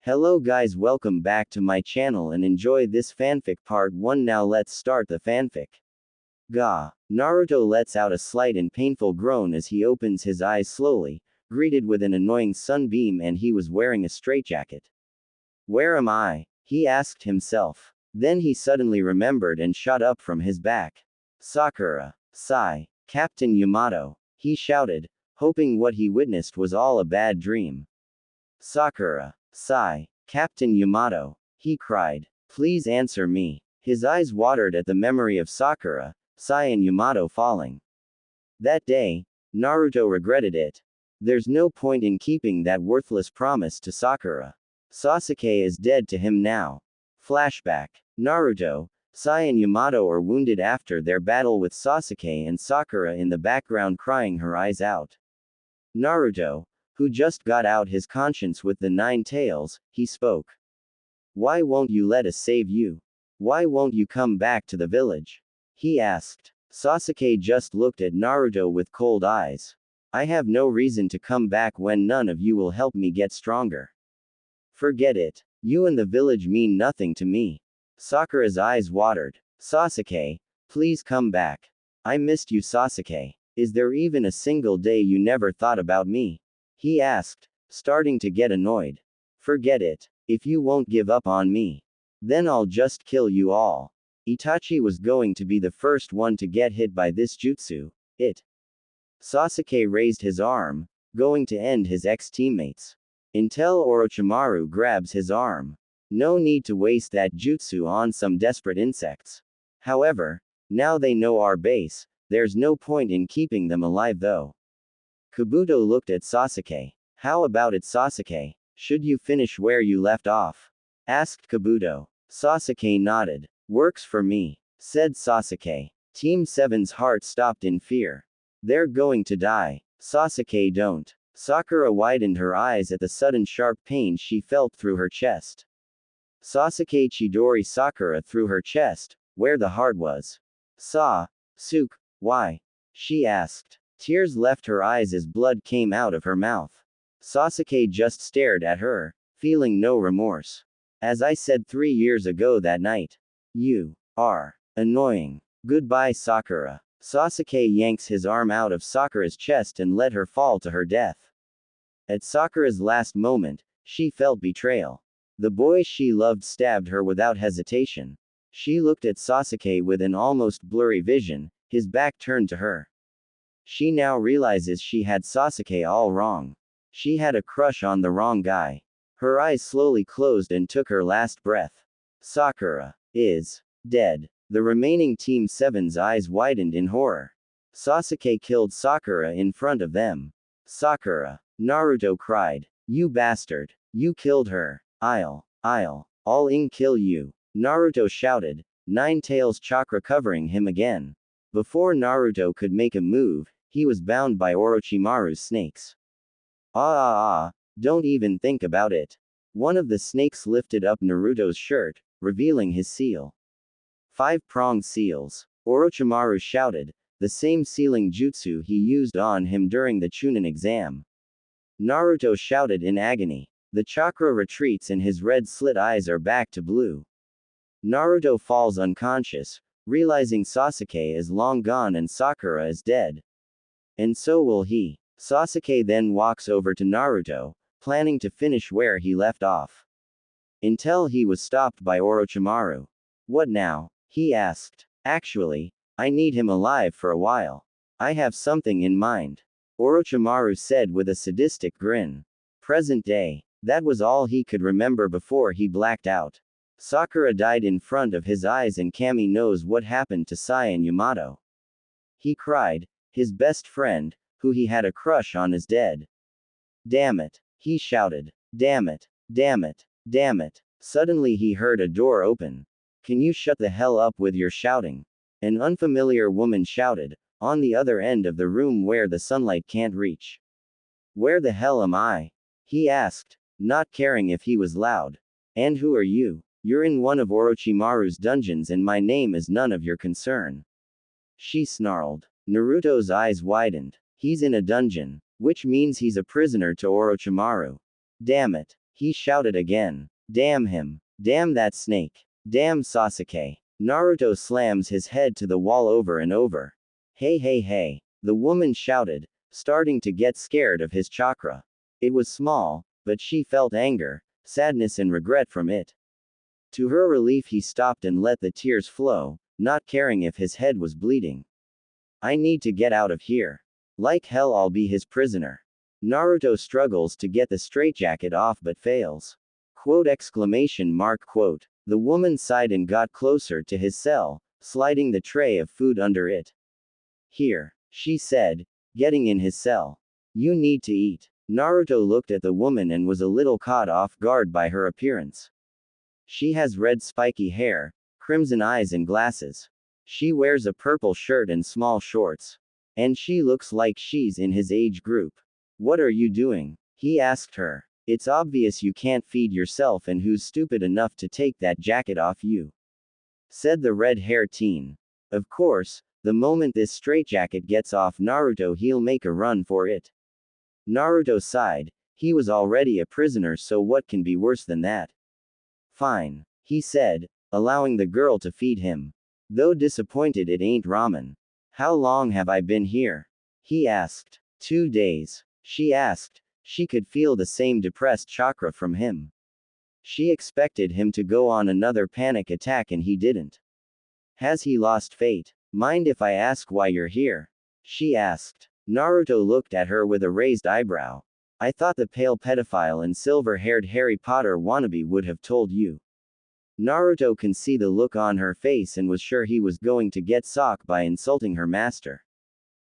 Hello guys, welcome back to my channel and enjoy this fanfic part 1. Now let's start the fanfic. Gah. Naruto lets out a slight and painful groan as he opens his eyes slowly, greeted with an annoying sunbeam, and he was wearing a straitjacket. Where am I? He asked himself. Then he suddenly remembered and shot up from his back. Sakura. Sigh. Captain Yamato. He shouted, hoping what he witnessed was all a bad dream. Sakura. Sigh. Captain Yamato. He cried. Please answer me. His eyes watered at the memory of Sakura, Sai and Yamato falling. That day, Naruto regretted it. There's no point in keeping that worthless promise to Sakura. Sasuke is dead to him now. Flashback. Naruto, Sai and Yamato are wounded after their battle with Sasuke, and Sakura in the background crying her eyes out. Naruto, who just got out his conscience with the 9 tails, he spoke. Why won't you let us save you? Why won't you come back to the village? He asked. Sasuke just looked at Naruto with cold eyes. I have no reason to come back when none of you will help me get stronger. Forget it. You and the village mean nothing to me. Sakura's eyes watered. Sasuke, please come back. I missed you, Sasuke. Is there even a single day you never thought about me? He asked, starting to get annoyed. Forget it. If you won't give up on me, then I'll just kill you all. Itachi was going to be the first one to get hit by this jutsu. Sasuke raised his arm, going to end his ex-teammates. Until Orochimaru grabs his arm. No need to waste that jutsu on some desperate insects. However, now they know our base, there's no point in keeping them alive though. Kabuto looked at Sasuke. How about it, Sasuke? Should you finish where you left off? Asked Kabuto. Sasuke nodded. Works for me, said Sasuke. Team 7's heart stopped in fear. They're going to die. Sasuke, don't. Sakura widened her eyes at the sudden sharp pain she felt through her chest. Sasuke Chidori Sakura through her chest, where the heart was. Suk, why? She asked. Tears left her eyes as blood came out of her mouth. Sasuke just stared at her, feeling no remorse. As I said 3 years ago that night. You are annoying. Goodbye, Sakura. Sasuke yanks his arm out of Sakura's chest and let her fall to her death. At Sakura's last moment, she felt betrayal. The boy she loved stabbed her without hesitation. She looked at Sasuke with an almost blurry vision, his back turned to her. She now realizes she had Sasuke all wrong. She had a crush on the wrong guy. Her eyes slowly closed and took her last breath. Sakura is dead. The remaining Team 7's eyes widened in horror. Sasuke killed Sakura in front of them. Sakura. Naruto cried. You bastard. You killed her. I'll all-in kill you. Naruto shouted, 9 tails chakra covering him again. Before Naruto could make a move, he was bound by Orochimaru's snakes. Don't even think about it. One of the snakes lifted up Naruto's shirt, revealing his seal. 5-pronged seals. Orochimaru shouted, the same sealing jutsu he used on him during the Chunin exam. Naruto shouted in agony. The chakra retreats and his red slit eyes are back to blue. Naruto falls unconscious, realizing Sasuke is long gone and Sakura is dead. And so will he. Sasuke then walks over to Naruto, planning to finish where he left off. Until he was stopped by Orochimaru. What now? He asked. Actually, I need him alive for a while. I have something in mind. Orochimaru said with a sadistic grin. Present day. That was all he could remember before he blacked out. Sakura died in front of his eyes and Kami knows what happened to Sai and Yamato. He cried. His best friend, who he had a crush on, is dead. Damn it. He shouted. Damn it. Damn it. Damn it. Suddenly he heard a door open. Can you shut the hell up with your shouting? An unfamiliar woman shouted, on the other end of the room where the sunlight can't reach. Where the hell am I? He asked, not caring if he was loud. And who are you? You're in one of Orochimaru's dungeons and my name is none of your concern. She snarled. Naruto's eyes widened. He's in a dungeon, which means he's a prisoner to Orochimaru. Damn it. He shouted again. Damn him. Damn that snake. Damn Sasuke. Naruto slams his head to the wall over and over. Hey hey hey. The woman shouted, starting to get scared of his chakra. It was small, but she felt anger, sadness and regret from it. To her relief he stopped and let the tears flow, not caring if his head was bleeding. I need to get out of here. Like hell I'll be his prisoner. Naruto struggles to get the straitjacket off but fails. Quote exclamation mark quote. The woman sighed and got closer to his cell, sliding the tray of food under it. Here, she said, getting in his cell. You need to eat. Naruto looked at the woman and was a little caught off guard by her appearance. She has red spiky hair, crimson eyes and glasses. She wears a purple shirt and small shorts. And she looks like she's in his age group. What are you doing? He asked her. It's obvious you can't feed yourself and who's stupid enough to take that jacket off you? Said the red-haired teen. Of course, the moment this straitjacket gets off Naruto he'll make a run for it. Naruto sighed. He was already a prisoner so what can be worse than that? Fine. He said, allowing the girl to feed him. Though disappointed it ain't ramen. How long have I been here? He asked. 2 days. She asked. She could feel the same depressed chakra from him. She expected him to go on another panic attack and he didn't. Has he lost fate? Mind if I ask why you're here? She asked. Naruto looked at her with a raised eyebrow. I thought the pale pedophile and silver-haired Harry Potter wannabe would have told you. Naruto can see the look on her face and was sure he was going to get socked by insulting her master.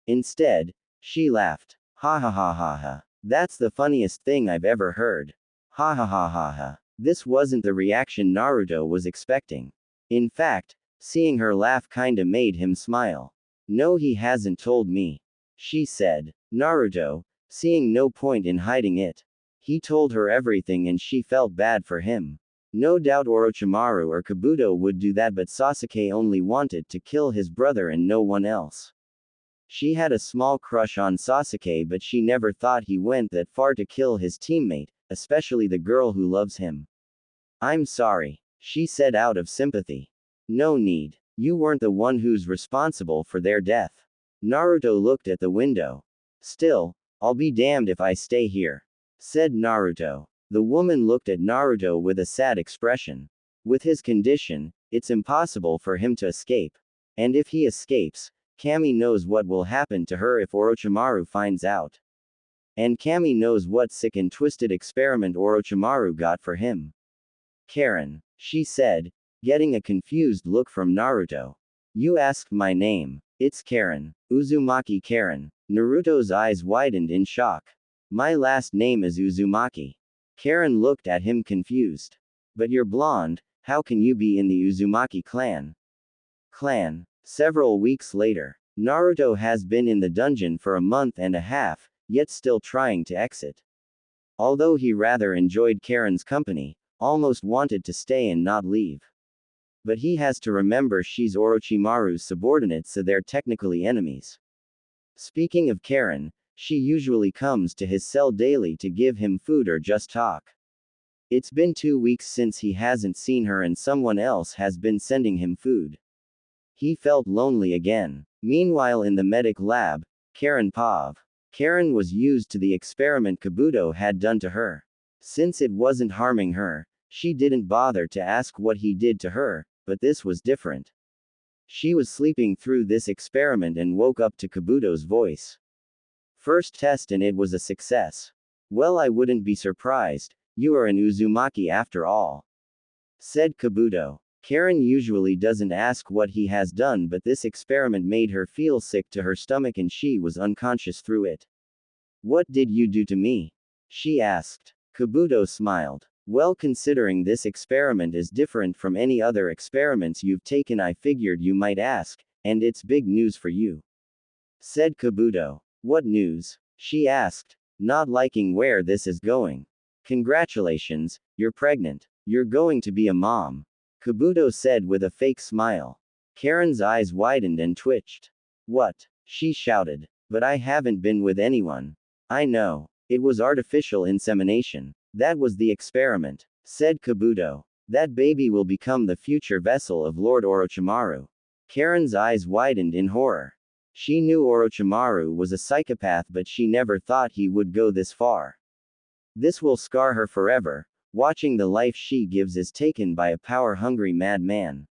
Instead, she laughed. Ha ha ha ha ha. That's the funniest thing I've ever heard. Ha ha ha ha ha. This wasn't the reaction Naruto was expecting. In fact, seeing her laugh kinda made him smile. No, he hasn't told me. She said. Naruto, seeing no point in hiding it. He told her everything and she felt bad for him. No doubt Orochimaru or Kabuto would do that, but Sasuke only wanted to kill his brother and no one else. She had a small crush on Sasuke, but she never thought he went that far to kill his teammate, especially the girl who loves him. I'm sorry, she said out of sympathy. No need. You weren't the one who's responsible for their death. Naruto looked at the window. Still, I'll be damned if I stay here, said Naruto. The woman looked at Naruto with a sad expression. With his condition, it's impossible for him to escape. And if he escapes, Kami knows what will happen to her if Orochimaru finds out. And Kami knows what sick and twisted experiment Orochimaru got for him. Karin, she said, getting a confused look from Naruto. You asked my name. It's Karin. Uzumaki Karin. Naruto's eyes widened in shock. My last name is Uzumaki. Karin looked at him confused. But you're blonde, how can you be in the Uzumaki clan? Several weeks later, Naruto has been in the dungeon for a month and a half, yet still trying to exit. Although he rather enjoyed Karin's company, almost wanted to stay and not leave. But he has to remember she's Orochimaru's subordinate, so they're technically enemies. Speaking of Karin, she usually comes to his cell daily to give him food or just talk. It's been 2 weeks since he hasn't seen her and someone else has been sending him food. He felt lonely again. Meanwhile in the medic lab, Karin was used to the experiment Kabuto had done to her. Since it wasn't harming her, she didn't bother to ask what he did to her, but this was different. She was sleeping through this experiment and woke up to Kabuto's voice. First test and it was a success. Well, I wouldn't be surprised, you are an Uzumaki after all, said Kabuto. Karin usually doesn't ask what he has done, but this experiment made her feel sick to her stomach and she was unconscious through it. What did you do to me? She asked. Kabuto smiled. Well, considering this experiment is different from any other experiments you've taken, I figured you might ask, and it's big news for you, said Kabuto. What news? She asked, not liking where this is going. Congratulations, you're pregnant. You're going to be a mom, Kabuto said with a fake smile. Karin's eyes widened and twitched. What? She shouted. But I haven't been with anyone. I know. It was artificial insemination. That was the experiment, said Kabuto. That baby will become the future vessel of Lord Orochimaru. Karen's eyes widened in horror. She knew Orochimaru was a psychopath, but she never thought he would go this far. This will scar her forever. Watching the life she gives is taken by a power-hungry madman.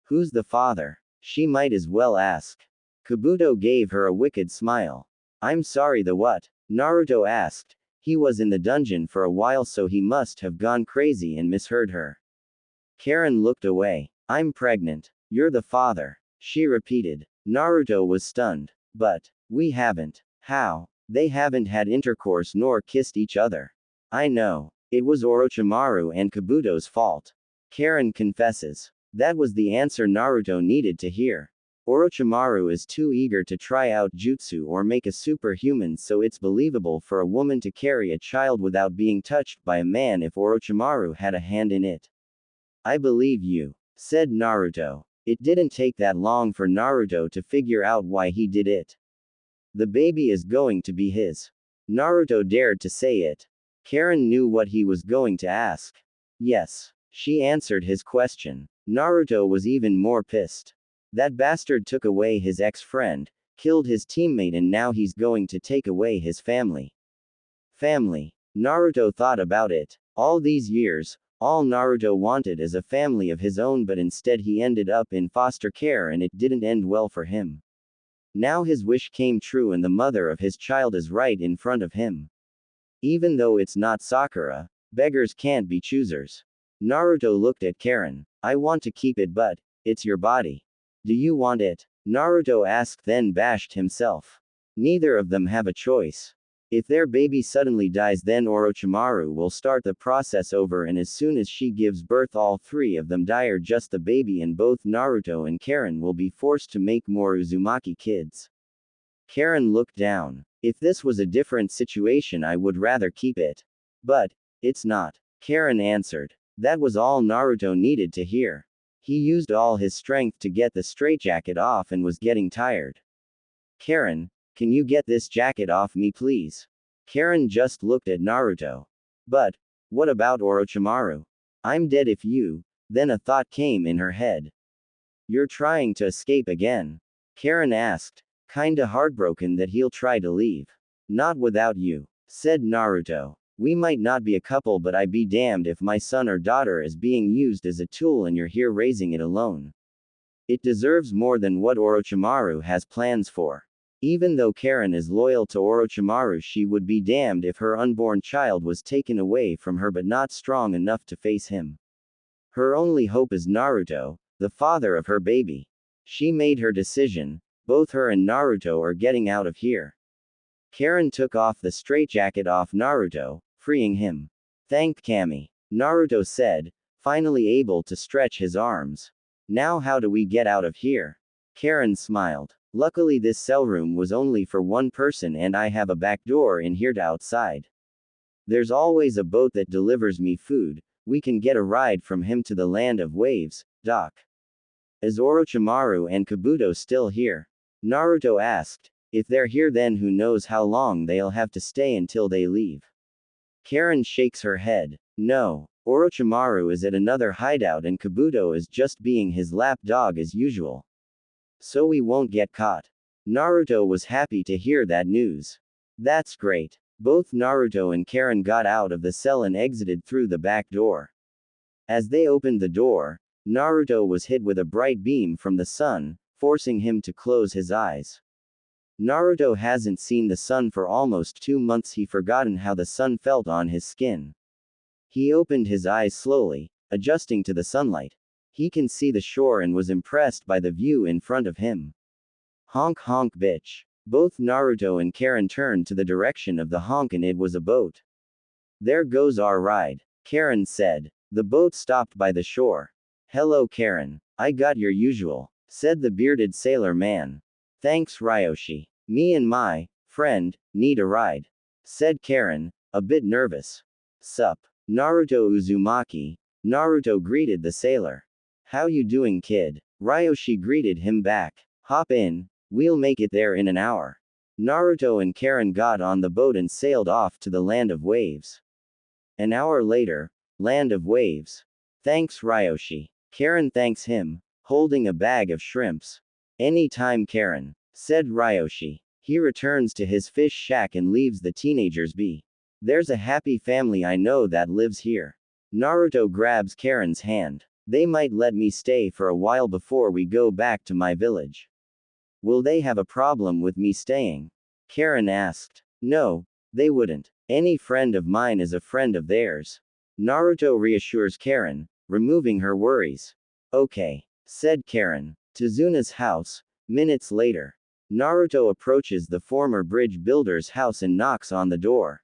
Who's the father? She might as well ask. Kabuto gave her a wicked smile. I'm sorry, the what? Naruto asked. He was in the dungeon for a while, so he must have gone crazy and misheard her. Karin looked away. I'm pregnant. You're the father, she repeated. Naruto was stunned. But we haven't. How? They haven't had intercourse nor kissed each other. I know. It was Orochimaru and Kabuto's fault. Karin confesses. That was the answer Naruto needed to hear. Orochimaru is too eager to try out jutsu or make a superhuman, so it's believable for a woman to carry a child without being touched by a man if Orochimaru had a hand in it. I believe you, said Naruto. It didn't take that long for Naruto to figure out why he did it. The baby is going to be his. Naruto dared to say it. Karin knew what he was going to ask. Yes, she answered his question. Naruto was even more pissed. That bastard took away his ex-friend, killed his teammate, and now he's going to take away his family. Family. Naruto thought about it. All these years, all Naruto wanted is a family of his own, but instead he ended up in foster care and it didn't end well for him. Now his wish came true and the mother of his child is right in front of him. Even though it's not Sakura, beggars can't be choosers. Naruto looked at Karin. I want to keep it, but it's your body. Do you want it? Naruto asked, then bashed himself. Neither of them have a choice. If their baby suddenly dies, then Orochimaru will start the process over, and as soon as she gives birth all three of them die, or just the baby, and both Naruto and Karin will be forced to make more Uzumaki kids. Karin looked down. If this was a different situation, I would rather keep it. But it's not. Karin answered. That was all Naruto needed to hear. He used all his strength to get the straitjacket off and was getting tired. Karin, can you get this jacket off me, please? Karin just looked at Naruto. But what about Orochimaru? I'm dead if you. Then a thought came in her head. You're trying to escape again? Karin asked, kinda heartbroken that he'll try to leave. Not without you, said Naruto. We might not be a couple, but I be damned if my son or daughter is being used as a tool and you're here raising it alone. It deserves more than what Orochimaru has plans for. Even though Karin is loyal to Orochimaru, she would be damned if her unborn child was taken away from her but not strong enough to face him. Her only hope is Naruto, the father of her baby. She made her decision. Both her and Naruto are getting out of here. Karin took off the straitjacket off Naruto, freeing him. Thank Kami, Naruto said, finally able to stretch his arms. Now how do we get out of here? Karin smiled. Luckily this cell room was only for one person and I have a back door in here to outside. There's always a boat that delivers me food, we can get a ride from him to the land of waves, Doc. Is Orochimaru and Kabuto still here? Naruto asked. If they're here, then who knows how long they'll have to stay until they leave. Karin shakes her head. No, Orochimaru is at another hideout and Kabuto is just being his lap dog as usual. So we won't get caught. Naruto was happy to hear that news. That's great. Both Naruto and Karin got out of the cell and exited through the back door. As they opened the door, Naruto was hit with a bright beam from the sun, forcing him to close his eyes. Naruto hasn't seen the sun for almost 2 months. He forgotten how the sun felt on his skin. He opened his eyes slowly, adjusting to the sunlight. He can see the shore and was impressed by the view in front of him. Honk honk bitch. Both Naruto and Karin turned to the direction of the honk and it was a boat. There goes our ride, Karin said. The boat stopped by the shore. Hello Karin. I got your usual, said the bearded sailor man. Thanks Ryoshi. Me and my friend need a ride, said Karin, a bit nervous. Sup, Naruto Uzumaki. Naruto greeted the sailor. How you doing kid? Ryoshi greeted him back. Hop in, we'll make it there in an hour. Naruto and Karin got on the boat and sailed off to the land of waves. An hour later, land of waves. Thanks Ryoshi. Karin thanks him, holding a bag of shrimps. Any time Karin, said Ryoshi. He returns to his fish shack and leaves the teenagers be. There's a happy family I know that lives here. Naruto grabs Karin's hand. They might let me stay for a while before we go back to my village. Will they have a problem with me staying? Karin asked. No, they wouldn't. Any friend of mine is a friend of theirs. Naruto reassures Karin, removing her worries. Okay, said Karin. Tazuna's house. Minutes later, Naruto approaches the former bridge builder's house and knocks on the door.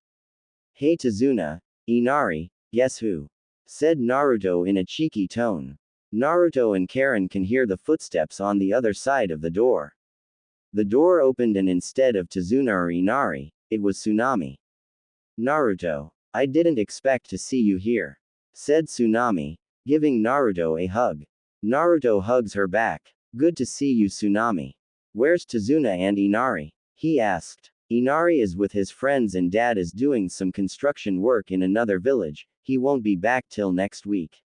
Hey Tazuna, Inari, guess who? Said Naruto in a cheeky tone. Naruto and Karin can hear the footsteps on the other side of the door. The door opened and instead of Tazuna or Inari, it was Tsunami. Naruto, I didn't expect to see you here, said Tsunami, giving Naruto a hug. Naruto hugs her back. Good to see you Tsunami. Where's Tazuna and Inari? He asked. Inari is with his friends and dad is doing some construction work in another village, he won't be back till next week.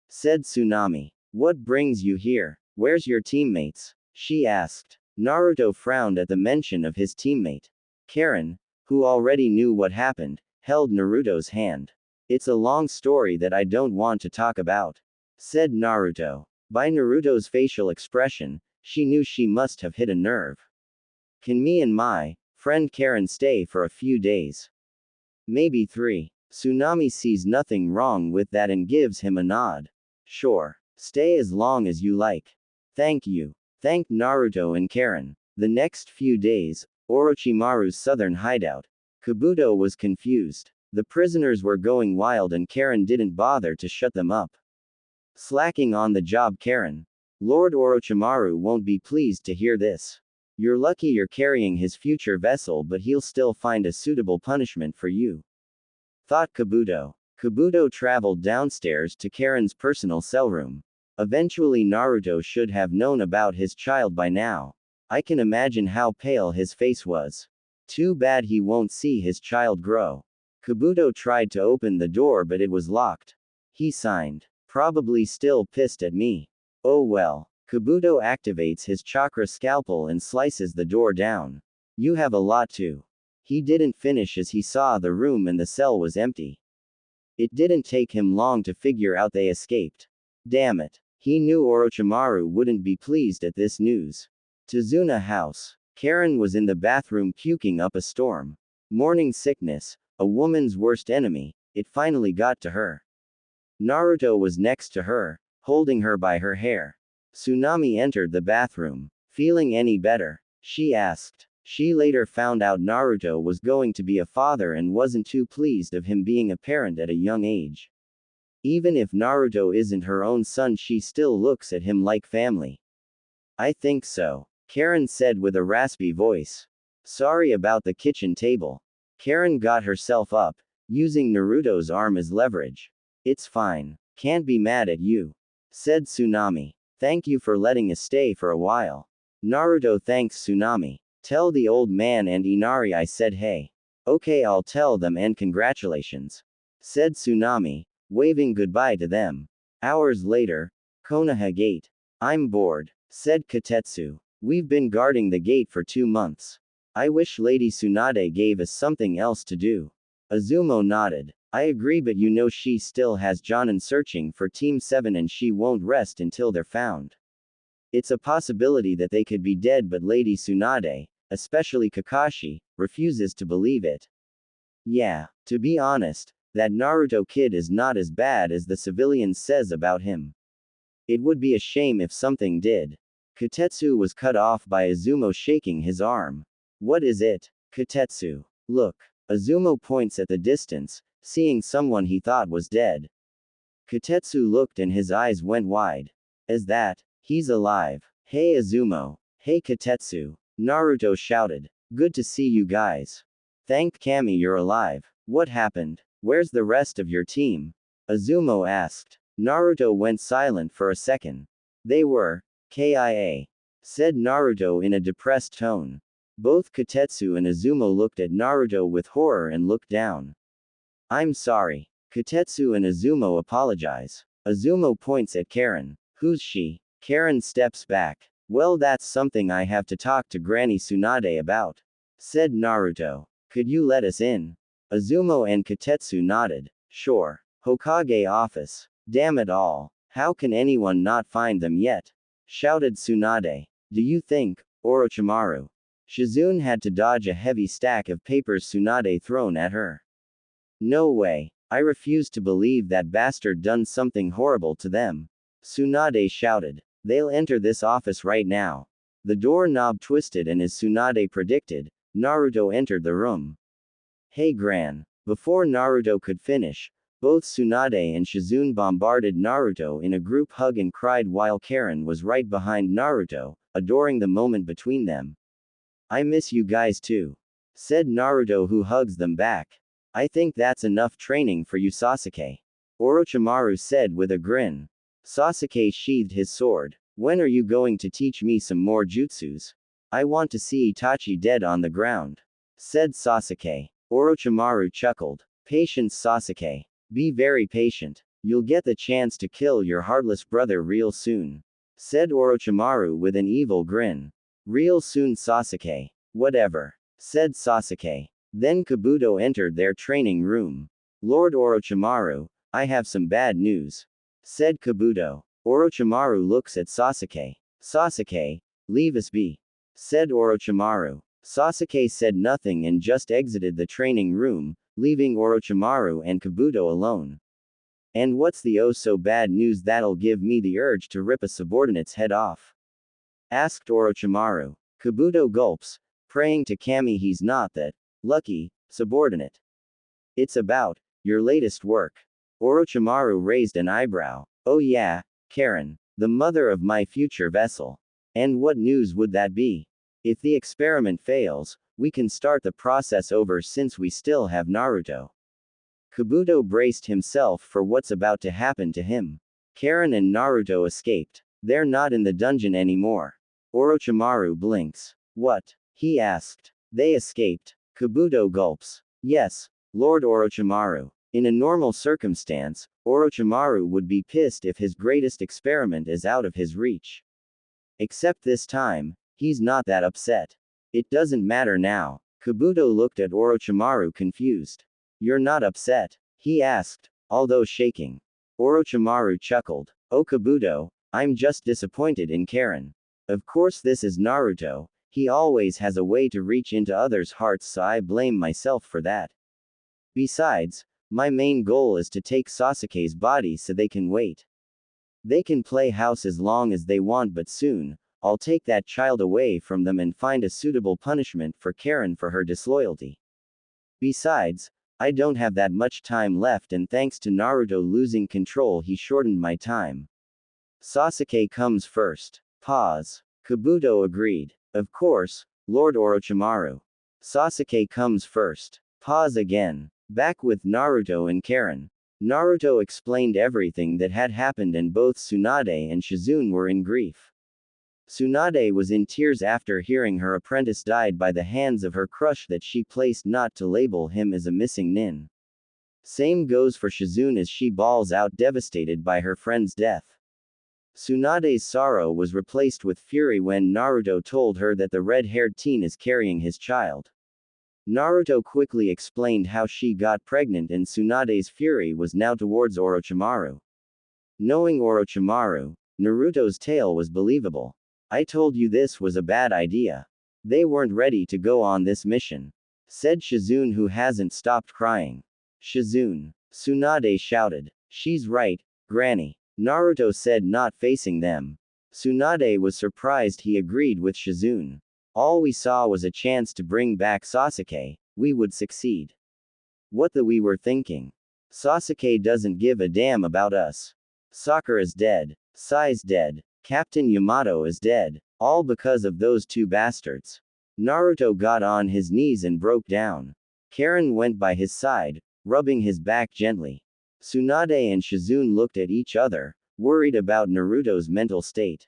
Said Tsunami. What brings you here? Where's your teammates? She asked. Naruto frowned at the mention of his teammate. Karin, who already knew what happened, held Naruto's hand. It's a long story that I don't want to talk about, said Naruto. By Naruto's facial expression, she knew she must have hit a nerve. Can me and my friend Karin stay for a few days? Maybe 3. Tsunami sees nothing wrong with that and gives him a nod. Sure. Stay as long as you like. Thank you. Thanked Naruto and Karin. The next few days, Orochimaru's southern hideout. Kabuto was confused. The prisoners were going wild and Karin didn't bother to shut them up. Slacking on the job Karin. Lord Orochimaru won't be pleased to hear this. You're lucky you're carrying his future vessel but he'll still find a suitable punishment for you, thought Kabuto. Kabuto traveled downstairs to Karin's personal cell room. Eventually Naruto should have known about his child by now. I can imagine how pale his face was. Too bad he won't see his child grow. Kabuto tried to open the door but it was locked. He signed. Probably still pissed at me. Oh well. Kabuto activates his chakra scalpel and slices the door down. You have a lot to. He didn't finish as he saw the room and the cell was empty. It didn't take him long to figure out they escaped. Damn it. He knew Orochimaru wouldn't be pleased at this news. Tazuna house. Karin was in the bathroom puking up a storm. Morning sickness, a woman's worst enemy, it finally got to her. Naruto was next to her, holding her by her hair. Tsunami entered the bathroom. Feeling any better? She asked. She later found out Naruto was going to be a father and wasn't too pleased of him being a parent at a young age. Even if Naruto isn't her own son, she still looks at him like family. I think so, Karin said with a raspy voice. Sorry about the kitchen table. Karin got herself up, using Naruto's arm as leverage. It's fine. Can't be mad at you, said Tsunami. Thank you for letting us stay for a while. Naruto thanks Tsunami. Tell the old man and Inari I said hey. Okay, I'll tell them and congratulations, said Tsunami, waving goodbye to them. Hours later, Konoha Gate. I'm bored, said Katetsu. We've been guarding the gate for 2 months. I wish Lady Tsunade gave us something else to do. Azumo nodded. I agree, but you know she still has Jonin searching for Team 7 and she won't rest until they're found. It's a possibility that they could be dead, but Lady Tsunade, especially Kakashi, refuses to believe it. Yeah, to be honest, that Naruto kid is not as bad as the civilians says about him. It would be a shame if something did. Katetsu was cut off by Azumo shaking his arm. What is it? Katetsu. Look. Azumo points at the distance, seeing someone he thought was dead. Katetsu looked and his eyes went wide. As that, he's alive. Hey Azumo. Hey Katetsu. Naruto shouted. Good to see you guys. Thank Kami you're alive. What happened? Where's the rest of your team? Azumo asked. Naruto went silent for a second. They were KIA, said Naruto in a depressed tone. Both Katetsu and Azumo looked at Naruto with horror and looked down. I'm sorry. Kotetsu and Azumo apologize. Azumo points at Karin. Who's she? Karin steps back. Well, that's something I have to talk to Granny Tsunade about, said Naruto. Could you let us in? Azumo and Kotetsu nodded. Sure. Hokage office. Damn it all. How can anyone not find them yet? Shouted Tsunade. Do you think, Orochimaru? Shizune had to dodge a heavy stack of papers Tsunade thrown at her. No way. I refuse to believe that bastard done something horrible to them. Tsunade shouted. They'll enter this office right now. The door knob twisted and as Tsunade predicted, Naruto entered the room. Hey Gran. Before Naruto could finish, both Tsunade and Shizune bombarded Naruto in a group hug and cried while Karin was right behind Naruto, adoring the moment between them. I miss you guys too, said Naruto, who hugs them back. I think that's enough training for you, Sasuke, Orochimaru said with a grin. Sasuke sheathed his sword. When are you going to teach me some more jutsus? I want to see Itachi dead on the ground, said Sasuke. Orochimaru chuckled. Patience, Sasuke. Be very patient. You'll get the chance to kill your heartless brother real soon, said Orochimaru with an evil grin. Real soon, Sasuke. Whatever, said Sasuke. Then Kabuto entered their training room. Lord Orochimaru, I have some bad news, said Kabuto. Orochimaru looks at Sasuke. Sasuke, leave us be, said Orochimaru. Sasuke said nothing and just exited the training room, leaving Orochimaru and Kabuto alone. And what's the oh so bad news that'll give me the urge to rip a subordinate's head off? Asked Orochimaru. Kabuto gulps, praying to Kami he's not that lucky subordinate. It's about your latest work. Orochimaru raised an eyebrow. Oh yeah, Karin, the mother of my future vessel. And what news would that be? If the experiment fails, we can start the process over since we still have Naruto. Kabuto braced himself for what's about to happen to him. Karin and Naruto escaped. They're not in the dungeon anymore. Orochimaru blinks. What? He asked. They escaped. Kabuto gulps. Yes, Lord Orochimaru. In a normal circumstance, Orochimaru would be pissed if his greatest experiment is out of his reach. Except this time, he's not that upset. It doesn't matter now. Kabuto looked at Orochimaru confused. You're not upset? He asked, although shaking. Orochimaru chuckled. Oh Kabuto, I'm just disappointed in Karin. Of course this is Naruto, he always has a way to reach into others' hearts, so I blame myself for that. Besides, my main goal is to take Sasuke's body so they can wait. They can play house as long as they want, but soon, I'll take that child away from them and find a suitable punishment for Karin for her disloyalty. Besides, I don't have that much time left, and thanks to Naruto losing control he shortened my time. Sasuke comes first. Pause. Kabuto agreed. Of course, Lord Orochimaru. Sasuke comes first. Pause again. Back with Naruto and Karin. Naruto explained everything that had happened and both Tsunade and Shizune were in grief. Tsunade was in tears after hearing her apprentice died by the hands of her crush that she placed not to label him as a missing nin. Same goes for Shizune as she bawls out devastated by her friend's death. Tsunade's sorrow was replaced with fury when Naruto told her that the red-haired teen is carrying his child. Naruto quickly explained how she got pregnant and Tsunade's fury was now towards Orochimaru. Knowing Orochimaru, Naruto's tale was believable. I told you this was a bad idea. They weren't ready to go on this mission, said Shizune, who hasn't stopped crying. Shizune. Tsunade shouted. She's right, Granny. Naruto said, not facing them. Tsunade was surprised he agreed with Shizune. All we saw was a chance to bring back Sasuke, we would succeed. What the we were thinking. Sasuke doesn't give a damn about us. Sakura's dead. Sai's dead. Captain Yamato is dead. All because of those two bastards. Naruto got on his knees and broke down. Karin went by his side, rubbing his back gently. Tsunade and Shizune looked at each other, worried about Naruto's mental state.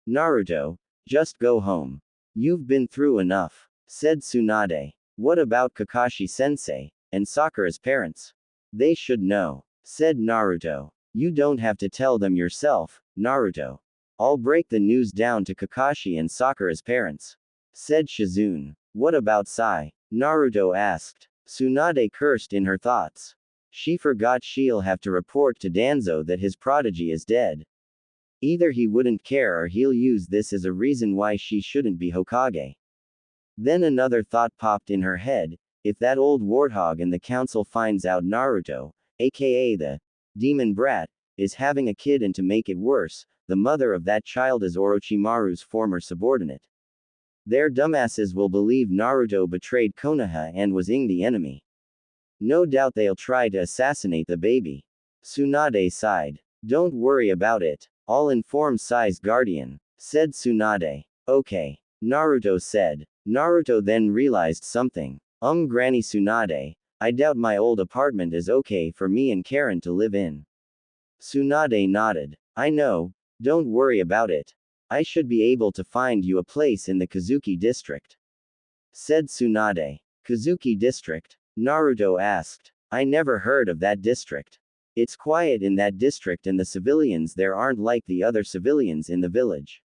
Naruto, just go home. You've been through enough, said Tsunade. What about Kakashi-sensei, and Sakura's parents? They should know, said Naruto. You don't have to tell them yourself, Naruto. I'll break the news down to Kakashi and Sakura's parents, said Shizune. What about Sai? Naruto asked. Tsunade cursed in her thoughts. She forgot she'll have to report to Danzo that his prodigy is dead. Either he wouldn't care or he'll use this as a reason why she shouldn't be Hokage. Then another thought popped in her head. If that old warthog in the council finds out Naruto, aka the demon brat, is having a kid, and to make it worse, the mother of that child is Orochimaru's former subordinate, their dumbasses will believe Naruto betrayed Konoha and was the enemy. No doubt they'll try to assassinate the baby. Tsunade sighed. Don't worry about it. I'll inform Sai's guardian, said Tsunade. Okay, Naruto said. Naruto then realized something. Granny Tsunade, I doubt my old apartment is okay for me and Karin to live in. Tsunade nodded. I know, don't worry about it. I should be able to find you a place in the Kazuki district, said Tsunade. Kazuki district? Naruto asked. I never heard of that district. It's quiet in that district and the civilians there aren't like the other civilians in the village,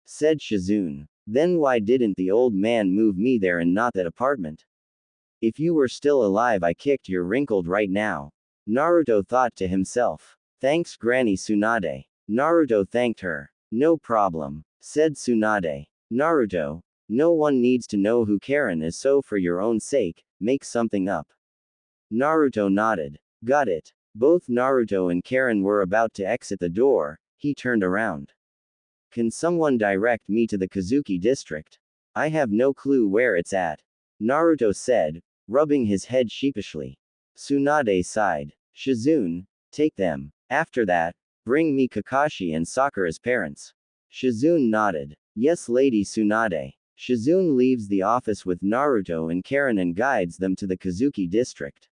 said Shizune. Then why didn't the old man move me there and not that apartment? If you were still alive, I kicked your wrinkled right now, Naruto thought to himself. Thanks, Granny Tsunade. Naruto thanked her. No problem, said Tsunade. Naruto, no one needs to know who Karin is, so for your own sake, make something up. Naruto nodded. Got it. Both Naruto and Karin were about to exit the door. He turned around. Can someone direct me to the Kazuki district? I have no clue where it's at, Naruto said, rubbing his head sheepishly. Tsunade sighed. Shizune, take them. After that, bring me Kakashi and Sakura's parents. Shizune nodded. Yes, Lady Tsunade. Shizune leaves the office with Naruto and Karin and guides them to the Kazuki district.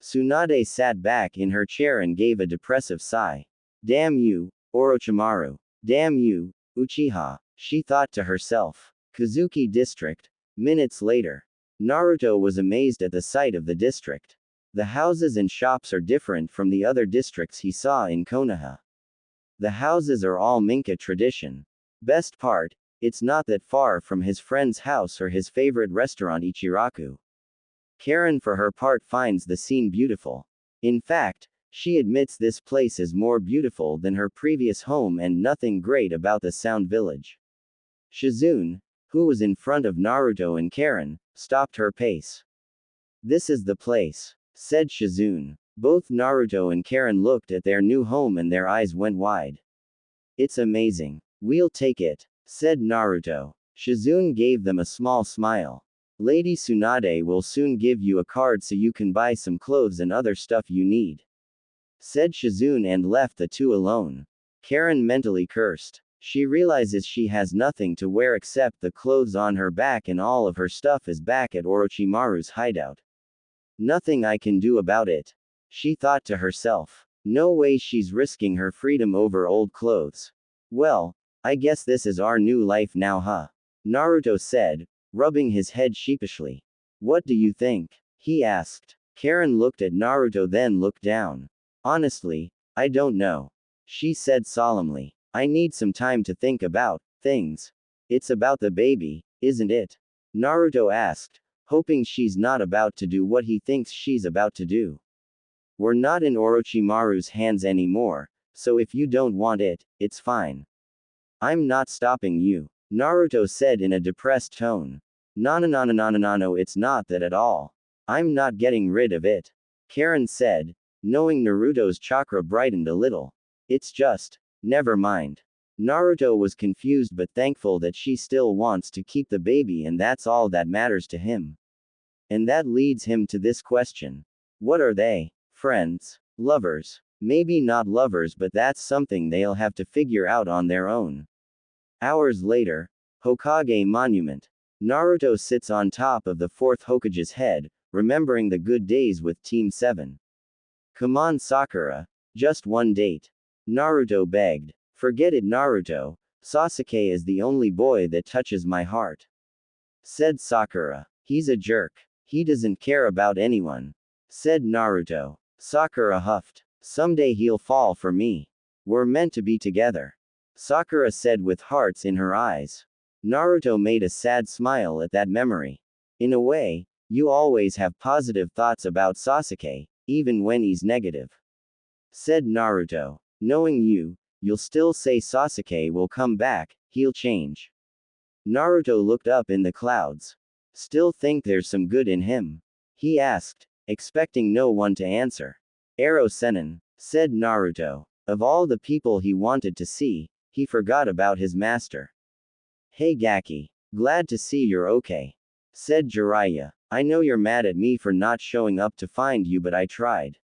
Tsunade sat back in her chair and gave a depressive sigh. Damn you, Orochimaru. Damn you, Uchiha, she thought to herself. Kazuki district. Minutes later. Naruto was amazed at the sight of the district. The houses and shops are different from the other districts he saw in Konoha. The houses are all Minka tradition. Best part, it's not that far from his friend's house or his favorite restaurant Ichiraku. Karin for her part finds the scene beautiful. In fact, she admits this place is more beautiful than her previous home and nothing great about the Sound Village. Shizune, who was in front of Naruto and Karin, stopped her pace. This is the place, said Shizune. Both Naruto and Karin looked at their new home and their eyes went wide. It's amazing. We'll take it, said Naruto. Shizune gave them a small smile. Lady Tsunade will soon give you a card so you can buy some clothes and other stuff you need, said Shizune and left the two alone. Karin mentally cursed. She realizes she has nothing to wear except the clothes on her back and all of her stuff is back at Orochimaru's hideout. Nothing I can do about it, she thought to herself. No way she's risking her freedom over old clothes. Well, I guess this is our new life now, huh? Naruto said, rubbing his head sheepishly. What do you think? He asked. Karin looked at Naruto then looked down. Honestly, I don't know, she said solemnly. I need some time to think about things. It's about the baby, isn't it? Naruto asked, hoping she's not about to do what he thinks she's about to do. We're not in Orochimaru's hands anymore, so if you don't want it, it's fine. I'm not stopping you, Naruto said in a depressed tone. No, it's not that at all. I'm not getting rid of it, Karin said, knowing Naruto's chakra brightened a little. It's just, never mind. Naruto was confused but thankful that she still wants to keep the baby and that's all that matters to him. And that leads him to this question. What are they? Friends? Lovers? Maybe not lovers, but that's something they'll have to figure out on their own. Hours later, Hokage Monument. Naruto sits on top of the fourth Hokage's head, remembering the good days with Team 7. Come on Sakura, just one date, Naruto begged. Forget it Naruto, Sasuke is the only boy that touches my heart, said Sakura. He's a jerk. He doesn't care about anyone, said Naruto. Sakura huffed. Someday he'll fall for me. We're meant to be together. Sakura said with hearts in her eyes. Naruto made a sad smile at that memory. In a way, you always have positive thoughts about Sasuke, even when he's negative. Said Naruto. Knowing you, you'll still say Sasuke will come back, he'll change. Naruto looked up in the clouds. Still think there's some good in him? He asked, expecting no one to answer. Ero Sennin, said Naruto. Of all the people he wanted to see, he forgot about his master. Hey Gaki. Glad to see you're okay. Said Jiraiya. I know you're mad at me for not showing up to find you, but I tried.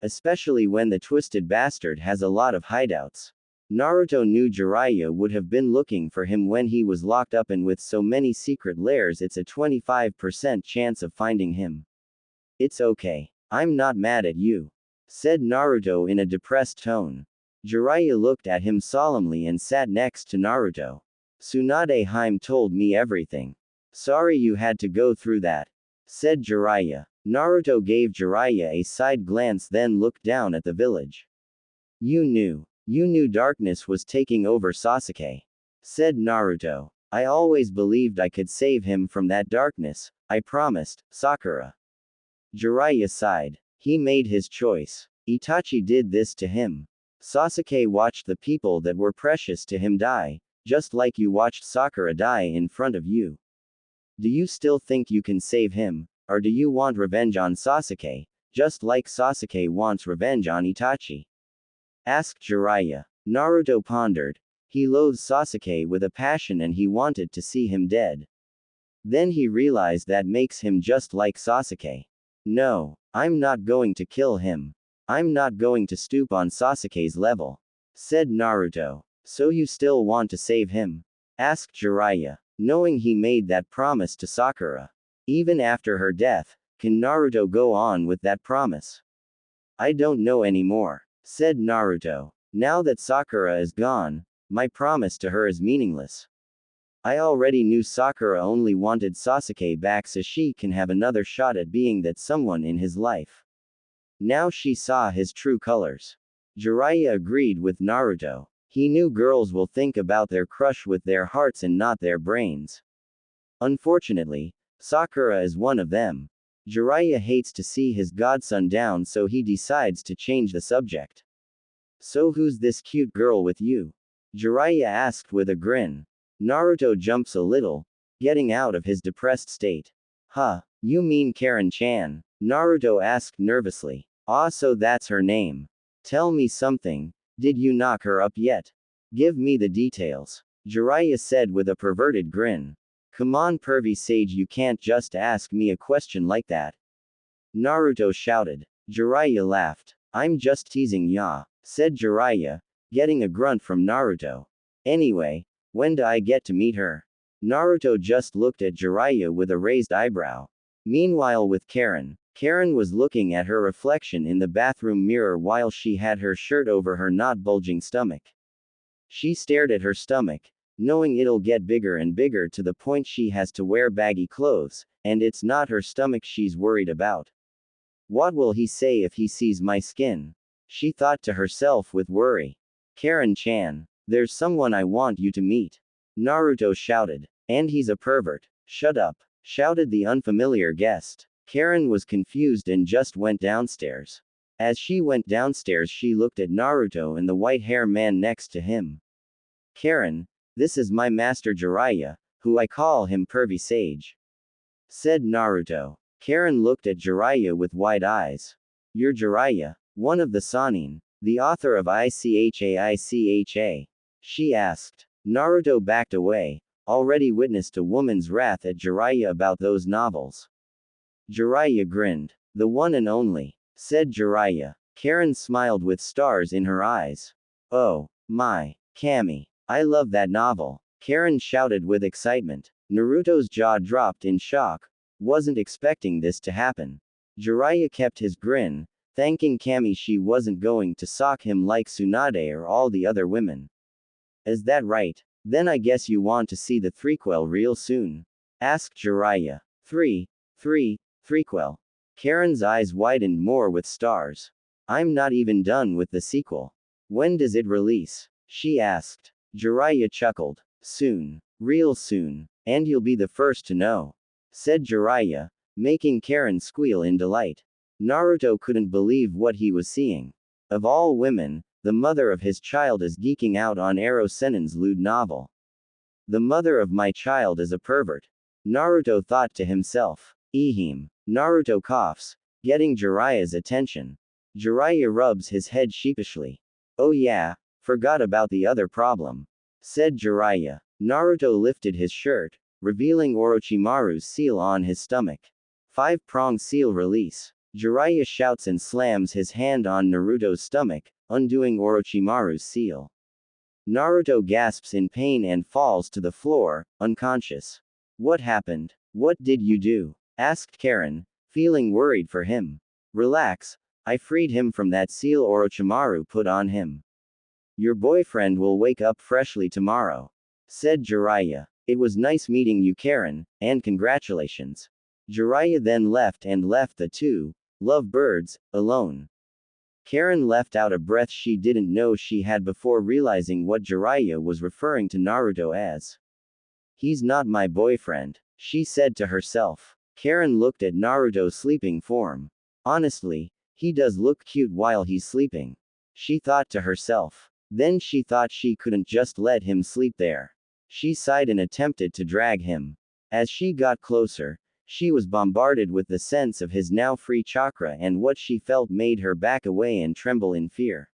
Especially when the twisted bastard has a lot of hideouts. Naruto knew Jiraiya would have been looking for him when he was locked up, and with so many secret lairs it's a 25% chance of finding him. It's okay. I'm not mad at you. Said Naruto in a depressed tone. Jiraiya looked at him solemnly and sat next to Naruto. Tsunade Harem told me everything. Sorry you had to go through that. Said Jiraiya. Naruto gave Jiraiya a side glance, then looked down at the village. You knew darkness was taking over Sasuke. Said Naruto. I always believed I could save him from that darkness, I promised, Sakura. Jiraiya sighed. He made his choice. Itachi did this to him. Sasuke watched the people that were precious to him die, just like you watched Sakura die in front of you. Do you still think you can save him, or do you want revenge on Sasuke, just like Sasuke wants revenge on Itachi? Asked Jiraiya. Naruto pondered. He loathed Sasuke with a passion and he wanted to see him dead. Then he realized that makes him just like Sasuke. No, I'm not going to kill him. I'm not going to stoop on Sasuke's level. Said Naruto. So you still want to save him? Asked Jiraiya, knowing he made that promise to Sakura. Even after her death, can Naruto go on with that promise? I don't know anymore. Said Naruto. Now that Sakura is gone, my promise to her is meaningless. I already knew Sakura only wanted Sasuke back so she can have another shot at being that someone in his life. Now she saw his true colors. Jiraiya agreed with Naruto. He knew girls will think about their crush with their hearts and not their brains. Unfortunately, Sakura is one of them. Jiraiya hates to see his godson down, so he decides to change the subject. So who's this cute girl with you? Jiraiya asked with a grin. Naruto jumps a little, getting out of his depressed state. Huh, you mean Karin-chan? Naruto asked nervously. Ah, so that's her name. Tell me something, did you knock her up yet? Give me the details. Jiraiya said with a perverted grin. Come on pervy sage, you can't just ask me a question like that. Naruto shouted. Jiraiya laughed. I'm just teasing ya, said Jiraiya, getting a grunt from Naruto. Anyway, when do I get to meet her? Naruto just looked at Jiraiya with a raised eyebrow. Meanwhile with Karin, Karin was looking at her reflection in the bathroom mirror while she had her shirt over her not bulging stomach. She stared at her stomach, knowing it'll get bigger and bigger to the point she has to wear baggy clothes, and it's not her stomach she's worried about. What will he say if he sees my skin? She thought to herself with worry. Karin-chan, there's someone I want you to meet. Naruto shouted. And he's a pervert. Shut up, shouted the unfamiliar guest. Karin was confused and just went downstairs. As she went downstairs, she looked at Naruto and the white-haired man next to him. Karin, this is my master Jiraiya, who I call him Pervy Sage. Said Naruto. Karin looked at Jiraiya with wide eyes. You're Jiraiya, one of the Sannin, the author of Icha. She asked. Naruto backed away, already witnessed a woman's wrath at Jiraiya about those novels. Jiraiya grinned. The one and only, said Jiraiya. Karin smiled with stars in her eyes. Oh, my, Kami. I love that novel. Karin shouted with excitement. Naruto's jaw dropped in shock. Wasn't expecting this to happen. Jiraiya kept his grin, thanking Kami she wasn't going to sock him like Tsunade or all the other women. Is that right? Then I guess you want to see the threequel real soon? Asked Jiraiya. Threequel. Karen's eyes widened more with stars. I'm not even done with the sequel. When does it release? She asked. Jiraiya chuckled. Soon. Real soon. And you'll be the first to know, said Jiraiya, making Karen squeal in delight. Naruto couldn't believe what he was seeing. Of all women, the mother of his child is geeking out on Ero Sennin's lewd novel. The mother of my child is a pervert. Naruto thought to himself. Ehem. Naruto coughs, getting Jiraiya's attention. Jiraiya rubs his head sheepishly. Oh yeah, forgot about the other problem, said Jiraiya. Naruto lifted his shirt, revealing Orochimaru's seal on his stomach. 5-prong seal release. Jiraiya shouts and slams his hand on Naruto's stomach, undoing Orochimaru's seal. Naruto gasps in pain and falls to the floor, unconscious. What happened? What did you do? Asked Karin, feeling worried for him. Relax, I freed him from that seal Orochimaru put on him. Your boyfriend will wake up freshly tomorrow, said Jiraiya. It was nice meeting you, Karin, and congratulations. Jiraiya then left the two lovebirds alone. Karin let out a breath she didn't know she had before realizing what Jiraiya was referring to Naruto as. He's not my boyfriend, she said to herself. Karin looked at Naruto's sleeping form. Honestly, he does look cute while he's sleeping, she thought to herself. Then she thought she couldn't just let him sleep there. She sighed and attempted to drag him. As she got closer, she was bombarded with the sense of his now free chakra, and what she felt made her back away and tremble in fear.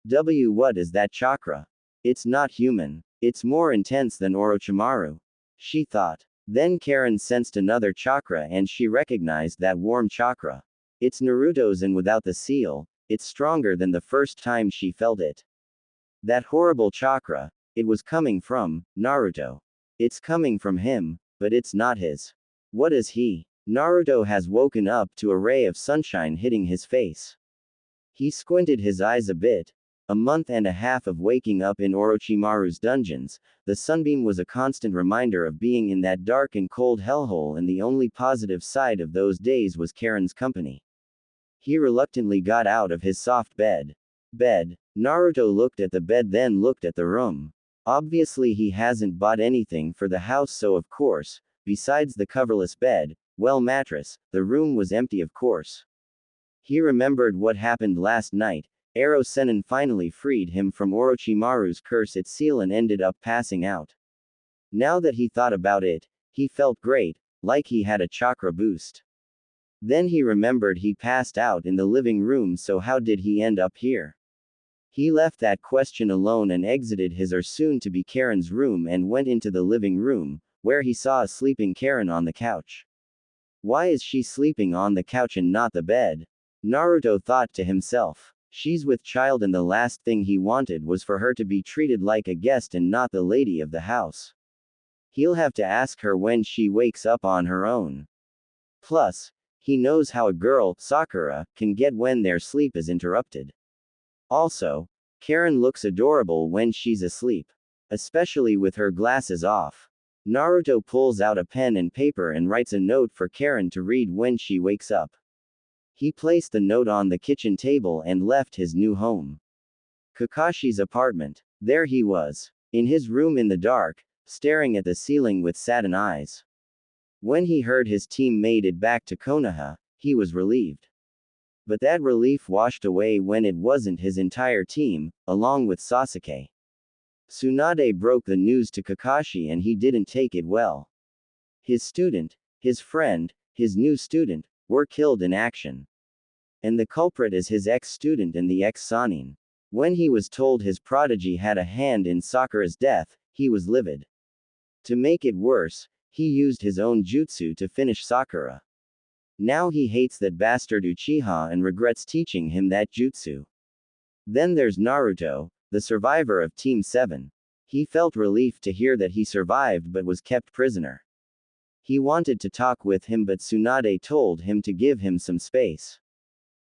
What is that chakra? It's not human. It's more intense than Orochimaru, she thought. Then Karin sensed another chakra and she recognized that warm chakra. It's Naruto's, and without the seal, it's stronger than the first time she felt it. That horrible chakra, it was coming from Naruto. It's coming from him, but it's not his. What is he? Naruto has woken up to a ray of sunshine hitting his face. He squinted his eyes a bit. A month and a half of waking up in Orochimaru's dungeons, the sunbeam was a constant reminder of being in that dark and cold hellhole, and the only positive side of those days was Karin's company. He reluctantly got out of his soft bed. Naruto looked at the bed, then looked at the room. Obviously he hasn't bought anything for the house, so of course, besides the coverless bed, mattress, the room was empty of course. He remembered what happened last night. Ero Sennin finally freed him from Orochimaru's cursed seal and ended up passing out. Now that he thought about it, he felt great, like he had a chakra boost. Then he remembered he passed out in the living room, so how did he end up here? He left that question alone and exited his or soon-to-be Karin's room and went into the living room, where he saw a sleeping Karin on the couch. Why is she sleeping on the couch and not the bed? Naruto thought to himself. She's with child, and the last thing he wanted was for her to be treated like a guest and not the lady of the house. He'll have to ask her when she wakes up on her own. Plus, he knows how a girl, Sakura, can get when their sleep is interrupted. Also, Karin looks adorable when she's asleep, especially with her glasses off. Naruto pulls out a pen and paper and writes a note for Karin to read when she wakes up. He placed the note on the kitchen table and left his new home. Kakashi's apartment. There he was, in his room in the dark, staring at the ceiling with saddened eyes. When he heard his team made it back to Konoha, he was relieved. But that relief washed away when it wasn't his entire team, along with Sasuke. Tsunade broke the news to Kakashi and he didn't take it well. His student, his friend, his new student, were killed in action. And the culprit is his ex-student and the ex-Sannin. When he was told his prodigy had a hand in Sakura's death, he was livid. To make it worse, he used his own jutsu to finish Sakura. Now he hates that bastard Uchiha and regrets teaching him that jutsu. Then there's Naruto, the survivor of Team 7. He felt relief to hear that he survived but was kept prisoner. He wanted to talk with him, but Tsunade told him to give him some space.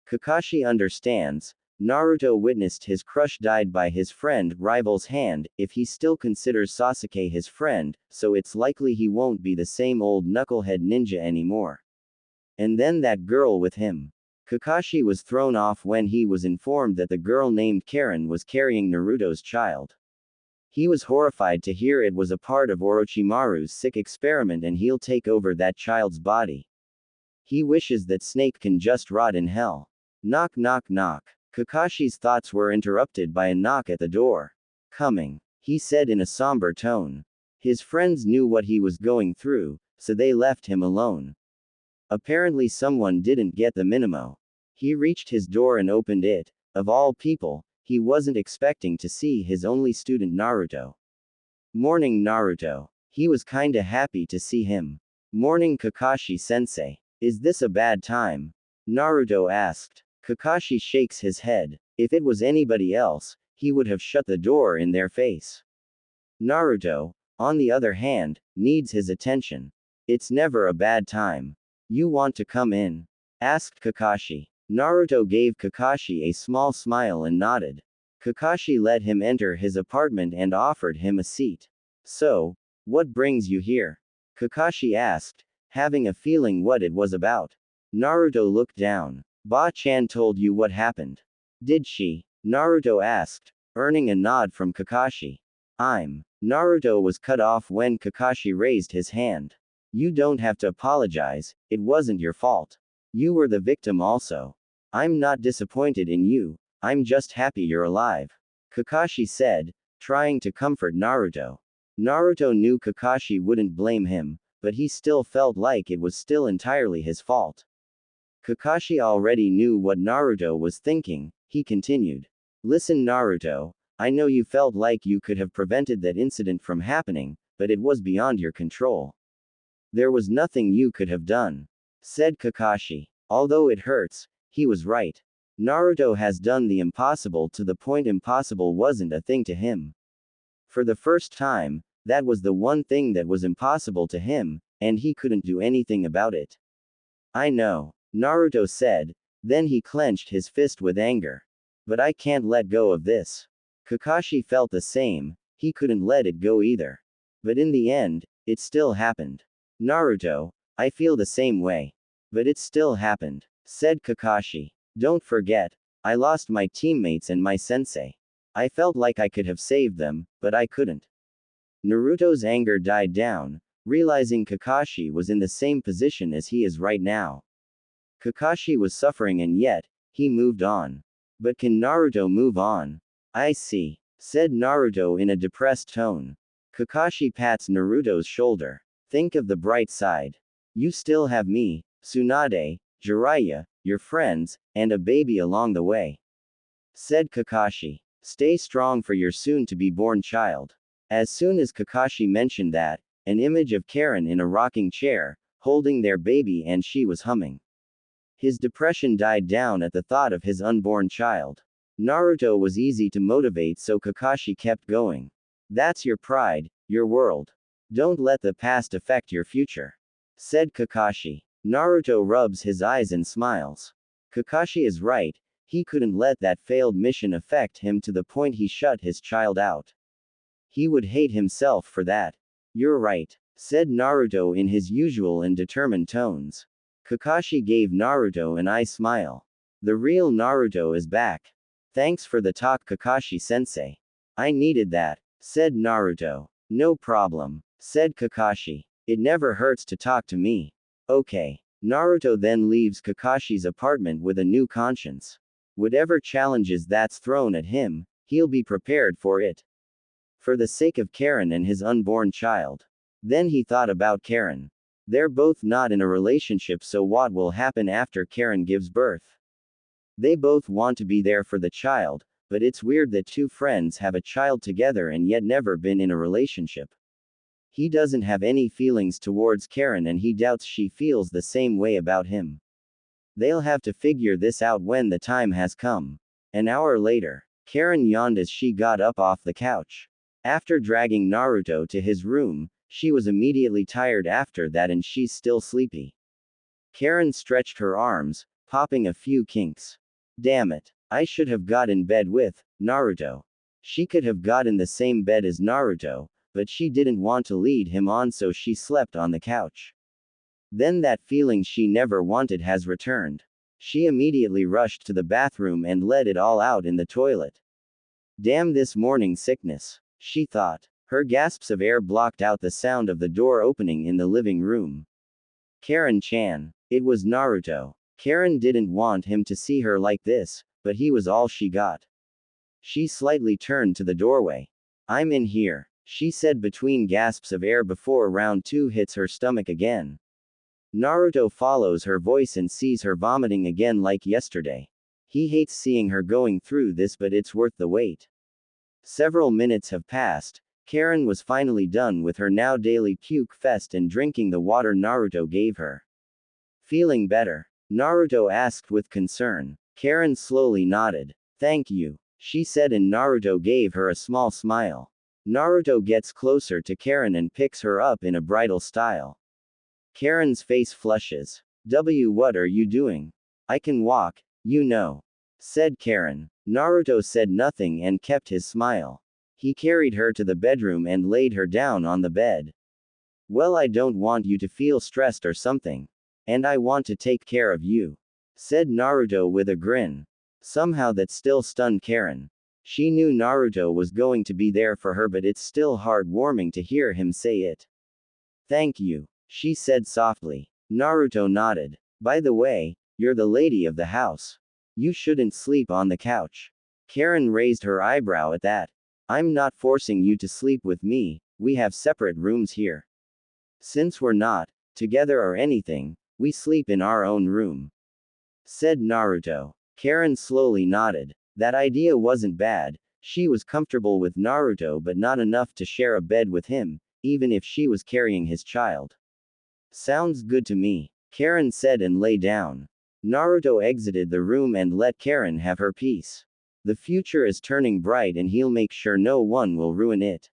Kakashi understands. Naruto witnessed his crush died by his friend, rival's hand, if he still considers Sasuke his friend, so it's likely he won't be the same old knucklehead ninja anymore. And then that girl with him. Kakashi was thrown off when he was informed that the girl named Karin was carrying Naruto's child. He was horrified to hear it was a part of Orochimaru's sick experiment and he'll take over that child's body. He wishes that Snake can just rot in hell. Knock knock knock. Kakashi's thoughts were interrupted by a knock at the door. Coming, he said in a somber tone. His friends knew what he was going through, so they left him alone. Apparently someone didn't get the memo. He reached his door and opened it. Of all people, he wasn't expecting to see his only student Naruto. Morning Naruto. He was kinda happy to see him. Morning Kakashi-sensei. Is this a bad time? Naruto asked. Kakashi shakes his head. If it was anybody else, he would have shut the door in their face. Naruto, on the other hand, needs his attention. It's never a bad time. You want to come in? Asked Kakashi. Naruto gave Kakashi a small smile and nodded. Kakashi let him enter his apartment and offered him a seat. So, what brings you here? Kakashi asked, having a feeling what it was about. Naruto looked down. Ba-chan told you what happened. Did she? Naruto asked, earning a nod from Kakashi. Naruto was cut off when Kakashi raised his hand. You don't have to apologize, it wasn't your fault. You were the victim also. I'm not disappointed in you, I'm just happy you're alive. Kakashi said, trying to comfort Naruto. Naruto knew Kakashi wouldn't blame him, but he still felt like it was still entirely his fault. Kakashi already knew what Naruto was thinking, he continued. Listen Naruto, I know you felt like you could have prevented that incident from happening, but it was beyond your control. There was nothing you could have done. Said Kakashi. Although it hurts, he was right. Naruto has done the impossible to the point impossible wasn't a thing to him. For the first time, that was the one thing that was impossible to him, and he couldn't do anything about it. I know, Naruto said, then he clenched his fist with anger. But I can't let go of this. Kakashi felt the same, he couldn't let it go either. But in the end, it still happened. Naruto, I feel the same way. But it still happened, said Kakashi. Don't forget, I lost my teammates and my sensei. I felt like I could have saved them, but I couldn't. Naruto's anger died down, realizing Kakashi was in the same position as he is right now. Kakashi was suffering and yet, he moved on. But can Naruto move on? I see, said Naruto in a depressed tone. Kakashi pats Naruto's shoulder. Think of the bright side. You still have me, Tsunade, Jiraiya, your friends, and a baby along the way. Said Kakashi. Stay strong for your soon-to-be-born child. As soon as Kakashi mentioned that, an image of Karin in a rocking chair, holding their baby and she was humming. His depression died down at the thought of his unborn child. Naruto was easy to motivate so Kakashi kept going. That's your pride, your world. Don't let the past affect your future. Said Kakashi. Naruto rubs his eyes and smiles. Kakashi is right, he couldn't let that failed mission affect him to the point he shut his child out. He would hate himself for that. You're right, said Naruto in his usual and determined tones. Kakashi gave Naruto an eye smile. The real Naruto is back. Thanks for the talk Kakashi-sensei. I needed that, said Naruto. No problem, said Kakashi. It never hurts to talk to me. Okay. Naruto then leaves Kakashi's apartment with a new conscience. Whatever challenges that's thrown at him, he'll be prepared for it. For the sake of Karin and his unborn child. Then he thought about Karin. They're both not in a relationship, so what will happen after Karin gives birth? They both want to be there for the child, but it's weird that two friends have a child together and yet never been in a relationship. He doesn't have any feelings towards Karin and he doubts she feels the same way about him. They'll have to figure this out when the time has come. An hour later, Karin yawned as she got up off the couch. After dragging Naruto to his room, she was immediately tired after that and she's still sleepy. Karin stretched her arms, popping a few kinks. Damn it. I should have got in bed with Naruto. She could have got in the same bed as Naruto, but she didn't want to lead him on so she slept on the couch. Then that feeling she never wanted has returned. She immediately rushed to the bathroom and let it all out in the toilet. Damn this morning sickness, she thought. Her gasps of air blocked out the sound of the door opening in the living room. Karin-chan. It was Naruto. Karin didn't want him to see her like this, but he was all she got. She slightly turned to the doorway. I'm in here, she said between gasps of air before round 2 hits her stomach again. Naruto follows her voice and sees her vomiting again like yesterday. He hates seeing her going through this, but it's worth the wait. Several minutes have passed. Karin was finally done with her now daily puke fest and drinking the water Naruto gave her. Feeling better? Naruto asked with concern. Karin slowly nodded. Thank you, she said, and Naruto gave her a small smile. Naruto gets closer to Karin and picks her up in a bridal style. Karin's face flushes. What are you doing? I can walk, you know, said Karin. Naruto said nothing and kept his smile. He carried her to the bedroom and laid her down on the bed. Well, I don't want you to feel stressed or something. And I want to take care of you, said Naruto with a grin. Somehow that still stunned Karin. She knew Naruto was going to be there for her, but it's still heartwarming to hear him say it. Thank you, she said softly. Naruto nodded. By the way, you're the lady of the house. You shouldn't sleep on the couch. Karin raised her eyebrow at that. I'm not forcing you to sleep with me, we have separate rooms here. Since we're not together or anything, we sleep in our own room, said Naruto. Karin slowly nodded. That idea wasn't bad. She was comfortable with Naruto, but not enough to share a bed with him, even if she was carrying his child. Sounds good to me, Karin said and lay down. Naruto exited the room and let Karin have her peace. The future is turning bright and he'll make sure no one will ruin it.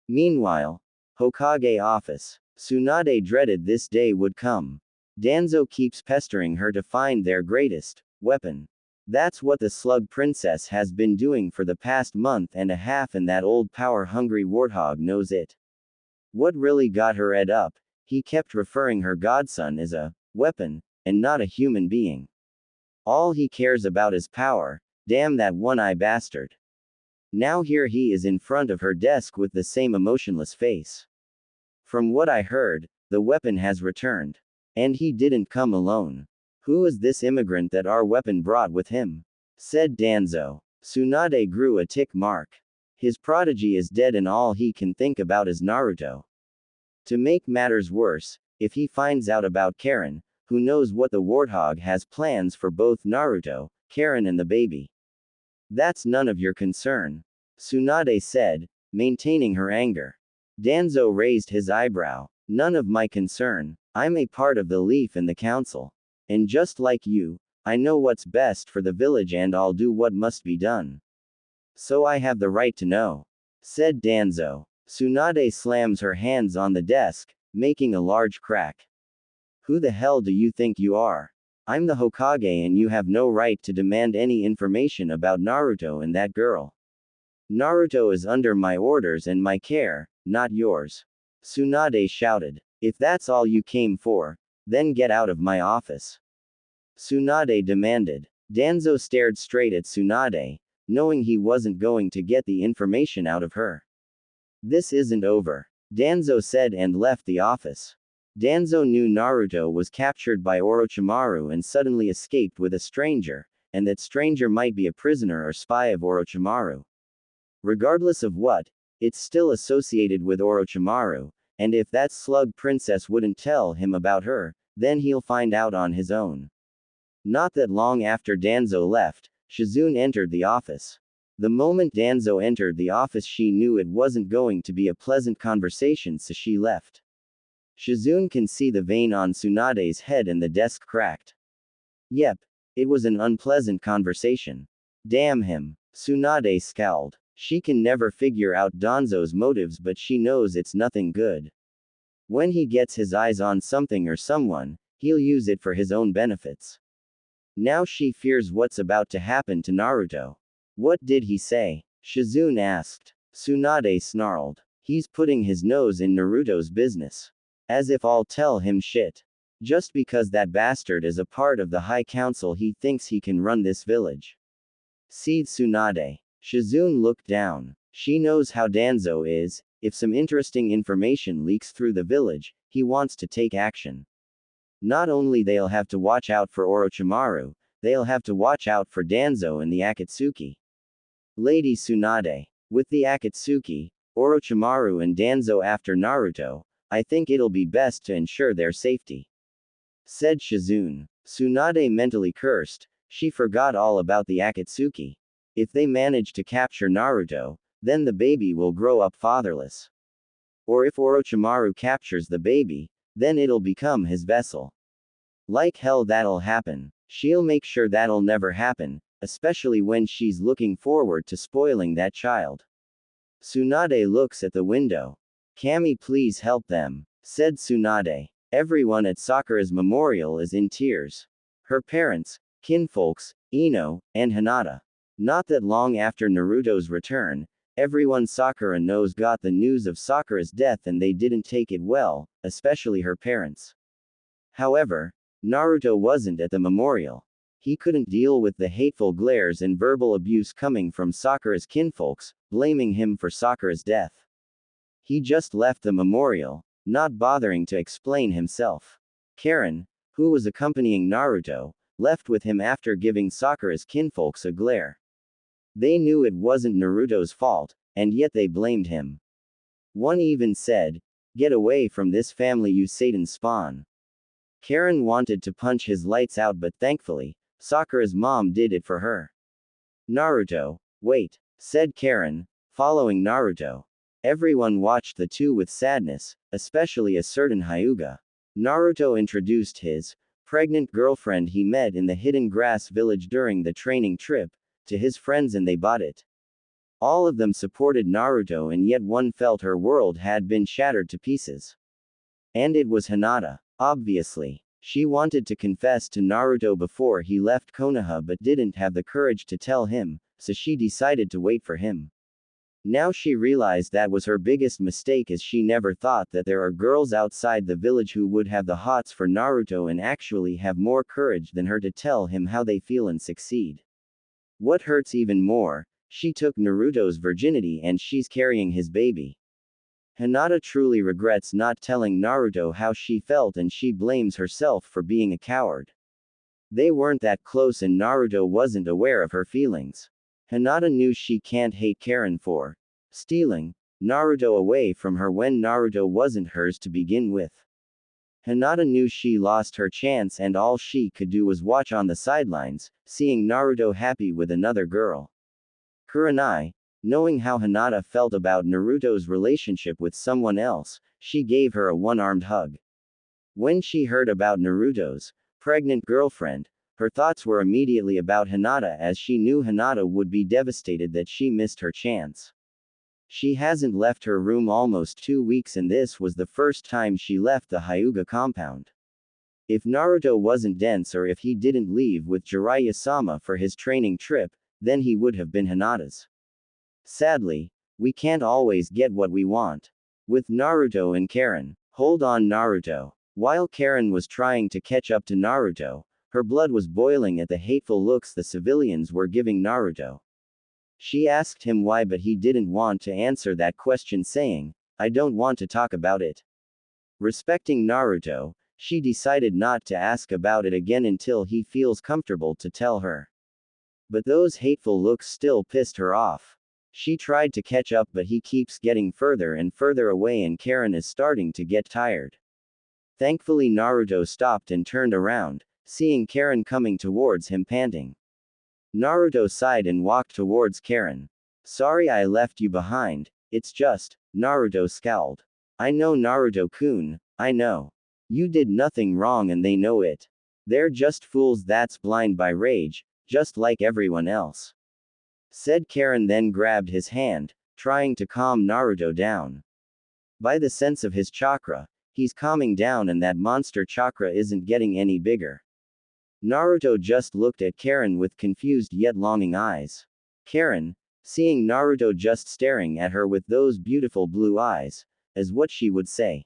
Meanwhile, Hokage office. Tsunade dreaded this day would come. Danzo keeps pestering her to find their greatest weapon. That's what the Slug Princess has been doing for the past month and a half, and that old power-hungry warthog knows it. What really got her ed up? He kept referring her godson as a weapon, and not a human being. All he cares about is power. Damn that one-eye bastard. Now here he is in front of her desk with the same emotionless face. From what I heard, the weapon has returned. And he didn't come alone. Who is this immigrant that our weapon brought with him? Said Danzo. Tsunade grew a tick mark. His prodigy is dead and all he can think about is Naruto. To make matters worse, if he finds out about Karin, who knows what the warthog has plans for both Naruto, Karin and the baby. That's none of your concern, Tsunade said, maintaining her anger. Danzo raised his eyebrow. None of my concern. I'm a part of the Leaf and the council. And just like you, I know what's best for the village and I'll do what must be done. So I have the right to know, said Danzo. Tsunade slams her hands on the desk, making a large crack. Who the hell do you think you are? I'm the Hokage and you have no right to demand any information about Naruto and that girl. Naruto is under my orders and my care, not yours. Tsunade shouted. If that's all you came for, then get out of my office. Tsunade demanded. Danzo stared straight at Tsunade, knowing he wasn't going to get the information out of her. This isn't over, Danzo said and left the office. Danzo knew Naruto was captured by Orochimaru and suddenly escaped with a stranger, and that stranger might be a prisoner or spy of Orochimaru. Regardless of what, it's still associated with Orochimaru, and if that slug princess wouldn't tell him about her, then he'll find out on his own. Not that long after Danzo left, Shizune entered the office. The moment Danzo entered the office, she knew it wasn't going to be a pleasant conversation, so she left. Shizune can see the vein on Tsunade's head and the desk cracked. Yep, it was an unpleasant conversation. Damn him, Tsunade scowled. She can never figure out Danzo's motives, but she knows it's nothing good. When he gets his eyes on something or someone, he'll use it for his own benefits. Now she fears what's about to happen to Naruto. What did he say? Shizune asked. Tsunade snarled. He's putting his nose in Naruto's business. As if I'll tell him shit. Just because that bastard is a part of the High Council, he thinks he can run this village. Seed Tsunade. Shizune looked down. She knows how Danzo is. If some interesting information leaks through the village, he wants to take action. Not only they'll have to watch out for Orochimaru, they'll have to watch out for Danzo and the Akatsuki. Lady Tsunade. With the Akatsuki, Orochimaru and Danzo after Naruto, I think it'll be best to ensure their safety. Said Shizune. Tsunade mentally cursed. She forgot all about the Akatsuki. If they manage to capture Naruto, then the baby will grow up fatherless. Or if Orochimaru captures the baby, then it'll become his vessel. Like hell that'll happen. She'll make sure that'll never happen, especially when she's looking forward to spoiling that child. Tsunade looks at the window. Kami, please help them, said Tsunade. Everyone at Sakura's memorial is in tears. Her parents, kinfolks, Ino, and Hinata. Not that long after Naruto's return, everyone Sakura knows got the news of Sakura's death and they didn't take it well, especially her parents. However, Naruto wasn't at the memorial. He couldn't deal with the hateful glares and verbal abuse coming from Sakura's kinfolks, blaming him for Sakura's death. He just left the memorial, not bothering to explain himself. Karin, who was accompanying Naruto, left with him after giving Sakura's kinfolks a glare. They knew it wasn't Naruto's fault, and yet they blamed him. One even said, "Get away from this family, you Satan spawn." Karin wanted to punch his lights out, but thankfully, Sakura's mom did it for her. Naruto, wait, said Karin, following Naruto. Everyone watched the two with sadness, especially a certain Hyuga. Naruto introduced his pregnant girlfriend he met in the Hidden Grass village during the training trip to his friends, and they bought it. All of them supported Naruto, and yet one felt her world had been shattered to pieces. And it was Hinata. Obviously. She wanted to confess to Naruto before he left Konoha but didn't have the courage to tell him, so she decided to wait for him. Now she realized that was her biggest mistake, as she never thought that there are girls outside the village who would have the hots for Naruto and actually have more courage than her to tell him how they feel and succeed. What hurts even more, she took Naruto's virginity and she's carrying his baby. Hinata truly regrets not telling Naruto how she felt, and she blames herself for being a coward. They weren't that close and Naruto wasn't aware of her feelings. Hinata knew she can't hate Karin for stealing Naruto away from her when Naruto wasn't hers to begin with. Hinata knew she lost her chance and all she could do was watch on the sidelines, seeing Naruto happy with another girl. Kurenai, knowing how Hinata felt about Naruto's relationship with someone else, she gave her a one-armed hug. When she heard about Naruto's pregnant girlfriend, her thoughts were immediately about Hinata, as she knew Hinata would be devastated that she missed her chance. She hasn't left her room almost 2 weeks, and this was the first time she left the Hyuga compound. If Naruto wasn't dense, or if he didn't leave with Jiraiya-sama for his training trip, then he would have been Hinata's. Sadly, we can't always get what we want. With Naruto and Karin. Hold on, Naruto. While Karin was trying to catch up to Naruto, her blood was boiling at the hateful looks the civilians were giving Naruto. She asked him why, but he didn't want to answer that question, saying, "I don't want to talk about it." Respecting Naruto, she decided not to ask about it again until he feels comfortable to tell her. But those hateful looks still pissed her off. She tried to catch up, but he keeps getting further and further away, and Karin is starting to get tired. Thankfully, Naruto stopped and turned around, seeing Karin coming towards him panting. Naruto sighed and walked towards Karin. "Sorry I left you behind, it's just," Naruto scowled. "I know, Naruto-kun, I know. You did nothing wrong and they know it. They're just fools that's blind by rage, just like everyone else," said Karin, then grabbed his hand, trying to calm Naruto down. By the sense of his chakra, he's calming down, and that monster chakra isn't getting any bigger. Naruto just looked at Karin with confused yet longing eyes. Karin, seeing Naruto just staring at her with those beautiful blue eyes, as what she would say.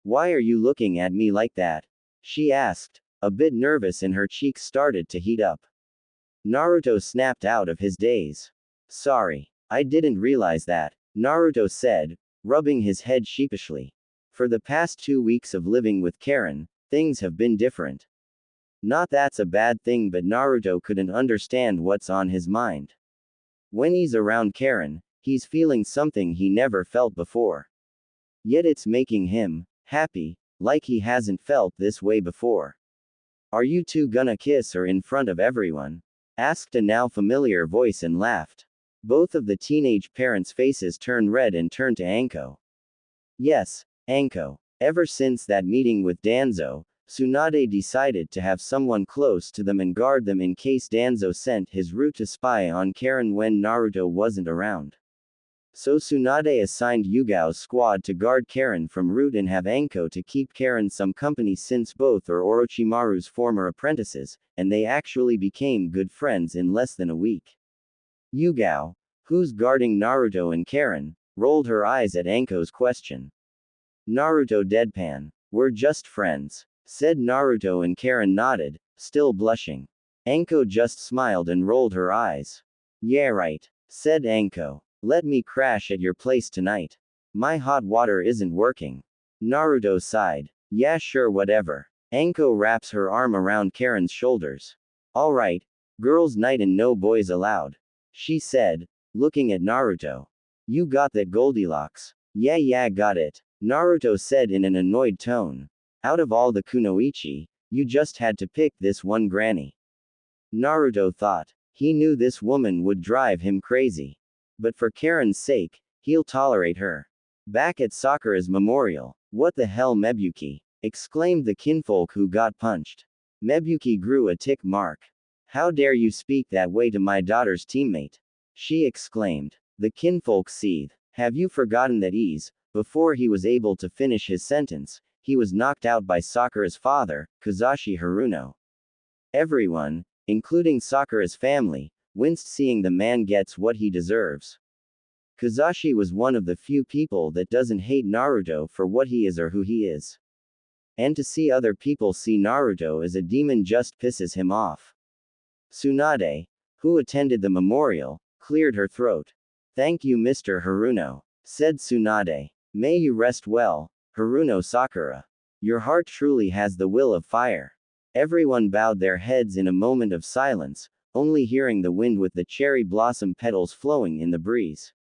"Why are you looking at me like that?" She asked, a bit nervous and her cheeks started to heat up. Naruto snapped out of his daze. Sorry. I didn't realize that, Naruto said, rubbing his head sheepishly. For the past 2 weeks of living with Karin, things have been different. Not that's a bad thing, but Naruto couldn't understand what's on his mind. When he's around Karin, he's feeling something he never felt before. Yet it's making him happy, like he hasn't felt this way before. Are you two gonna kiss or in front of everyone? Asked a now familiar voice and laughed. Both of the teenage parents' faces turned red and turned to Anko. Yes, Anko. Ever since that meeting with Danzo, Tsunade decided to have someone close to them and guard them in case Danzo sent his route to spy on Karin when Naruto wasn't around. So Tsunade assigned Yugao's squad to guard Karin from route and have Anko to keep Karin some company since both are Orochimaru's former apprentices, and they actually became good friends in less than a week. Yugao, who's guarding Naruto and Karin, rolled her eyes at Anko's question. Naruto deadpan. We're just friends, said Naruto and Karin nodded, still blushing. Anko just smiled and rolled her eyes. Yeah right, said Anko. Let me crash at your place tonight. My hot water isn't working. Naruto sighed. Yeah sure whatever. Anko wraps her arm around Karin's shoulders. Alright, girls' night and no boys allowed, she said, looking at Naruto. You got that Goldilocks? Yeah got it, Naruto said in an annoyed tone. Out of all the kunoichi, you just had to pick this one granny. Naruto thought. He knew this woman would drive him crazy. But for Karin's sake, he'll tolerate her. Back at Sakura's memorial. What the hell Mebuki? Exclaimed the kinfolk who got punched. Mebuki grew a tick mark. How dare you speak that way to my daughter's teammate? She exclaimed. The kinfolk seethed. Have you forgotten that before he was able to finish his sentence, he was knocked out by Sakura's father, Kazashi Haruno. Everyone, including Sakura's family, winced seeing the man gets what he deserves. Kazashi was one of the few people that doesn't hate Naruto for what he is or who he is. And to see other people see Naruto as a demon just pisses him off. Tsunade, who attended the memorial, cleared her throat. Thank you Mr. Haruno, said Tsunade. May you rest well, Haruno Sakura. Your heart truly has the will of fire. Everyone bowed their heads in a moment of silence, only hearing the wind with the cherry blossom petals flowing in the breeze.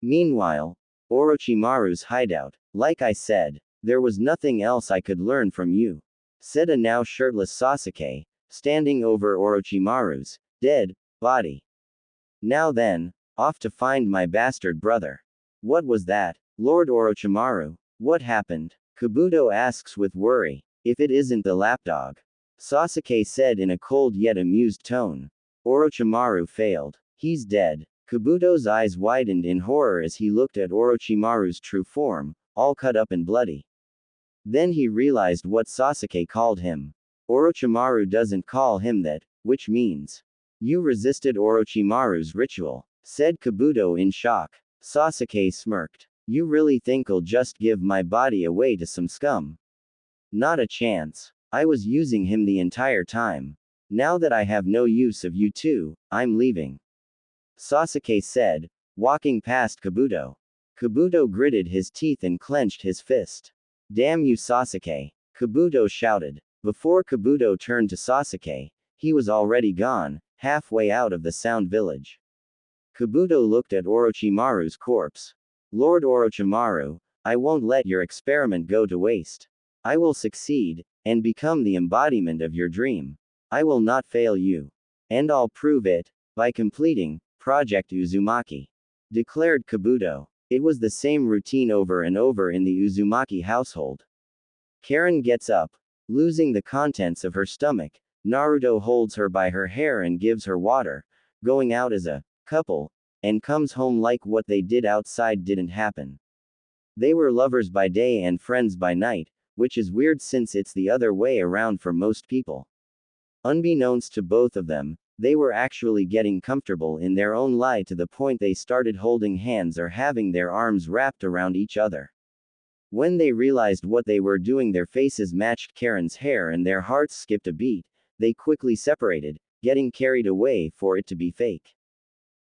Meanwhile, Orochimaru's hideout. Like I said, there was nothing else I could learn from you, said a now shirtless Sasuke, standing over Orochimaru's dead body. Now then, off to find my bastard brother. What was that, Lord Orochimaru? What happened? Kabuto asks with worry. If it isn't the lapdog, Sasuke said in a cold yet amused tone. Orochimaru failed. He's dead. Kabuto's eyes widened in horror as he looked at Orochimaru's true form, all cut up and bloody. Then he realized what Sasuke called him. Orochimaru doesn't call him that, which means, you resisted Orochimaru's ritual, said Kabuto in shock. Sasuke smirked. You really think I'll just give my body away to some scum? Not a chance. I was using him the entire time. Now that I have no use of you two, I'm leaving, Sasuke said, walking past Kabuto. Kabuto gritted his teeth and clenched his fist. Damn you Sasuke, Kabuto shouted. Before Kabuto turned to Sasuke, he was already gone, halfway out of the Sound Village. Kabuto looked at Orochimaru's corpse. Lord Orochimaru, I won't let your experiment go to waste. I will succeed, and become the embodiment of your dream. I will not fail you. And I'll prove it, by completing Project Uzumaki, declared Kabuto. It was the same routine over and over in the Uzumaki household. Karin gets up, losing the contents of her stomach. Naruto holds her by her hair and gives her water, going out as a couple, and comes home like what they did outside didn't happen. They were lovers by day and friends by night, which is weird since it's the other way around for most people. Unbeknownst to both of them, they were actually getting comfortable in their own lie to the point they started holding hands or having their arms wrapped around each other. When they realized what they were doing, their faces matched Karen's hair and their hearts skipped a beat. They quickly separated, getting carried away for it to be fake.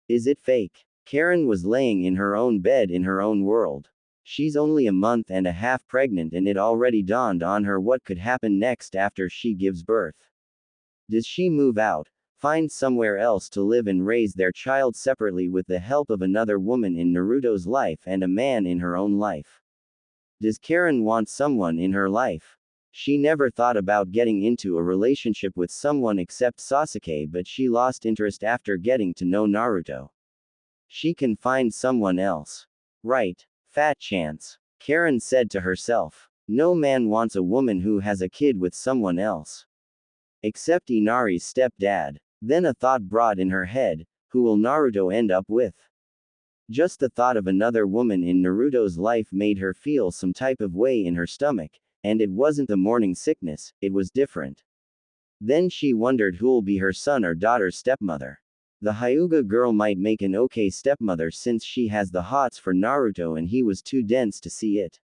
Is it fake? Karen was laying in her own bed in her own world. She's only a month and a half pregnant and it already dawned on her what could happen next after she gives birth. Does she move out, find somewhere else to live and raise their child separately with the help of another woman in Naruto's life and a man in her own life? Does Karen want someone in her life? She never thought about getting into a relationship with someone except Sasuke, but she lost interest after getting to know Naruto. She can find someone else. Right. Fat chance. Karen said to herself. No man wants a woman who has a kid with someone else. Except Inari's stepdad. Then a thought brought in her head, who will Naruto end up with? Just the thought of another woman in Naruto's life made her feel some type of way in her stomach, and it wasn't the morning sickness, it was different. Then she wondered who'll be her son or daughter's stepmother. The Hyuga girl might make an okay stepmother since she has the hots for Naruto and he was too dense to see it.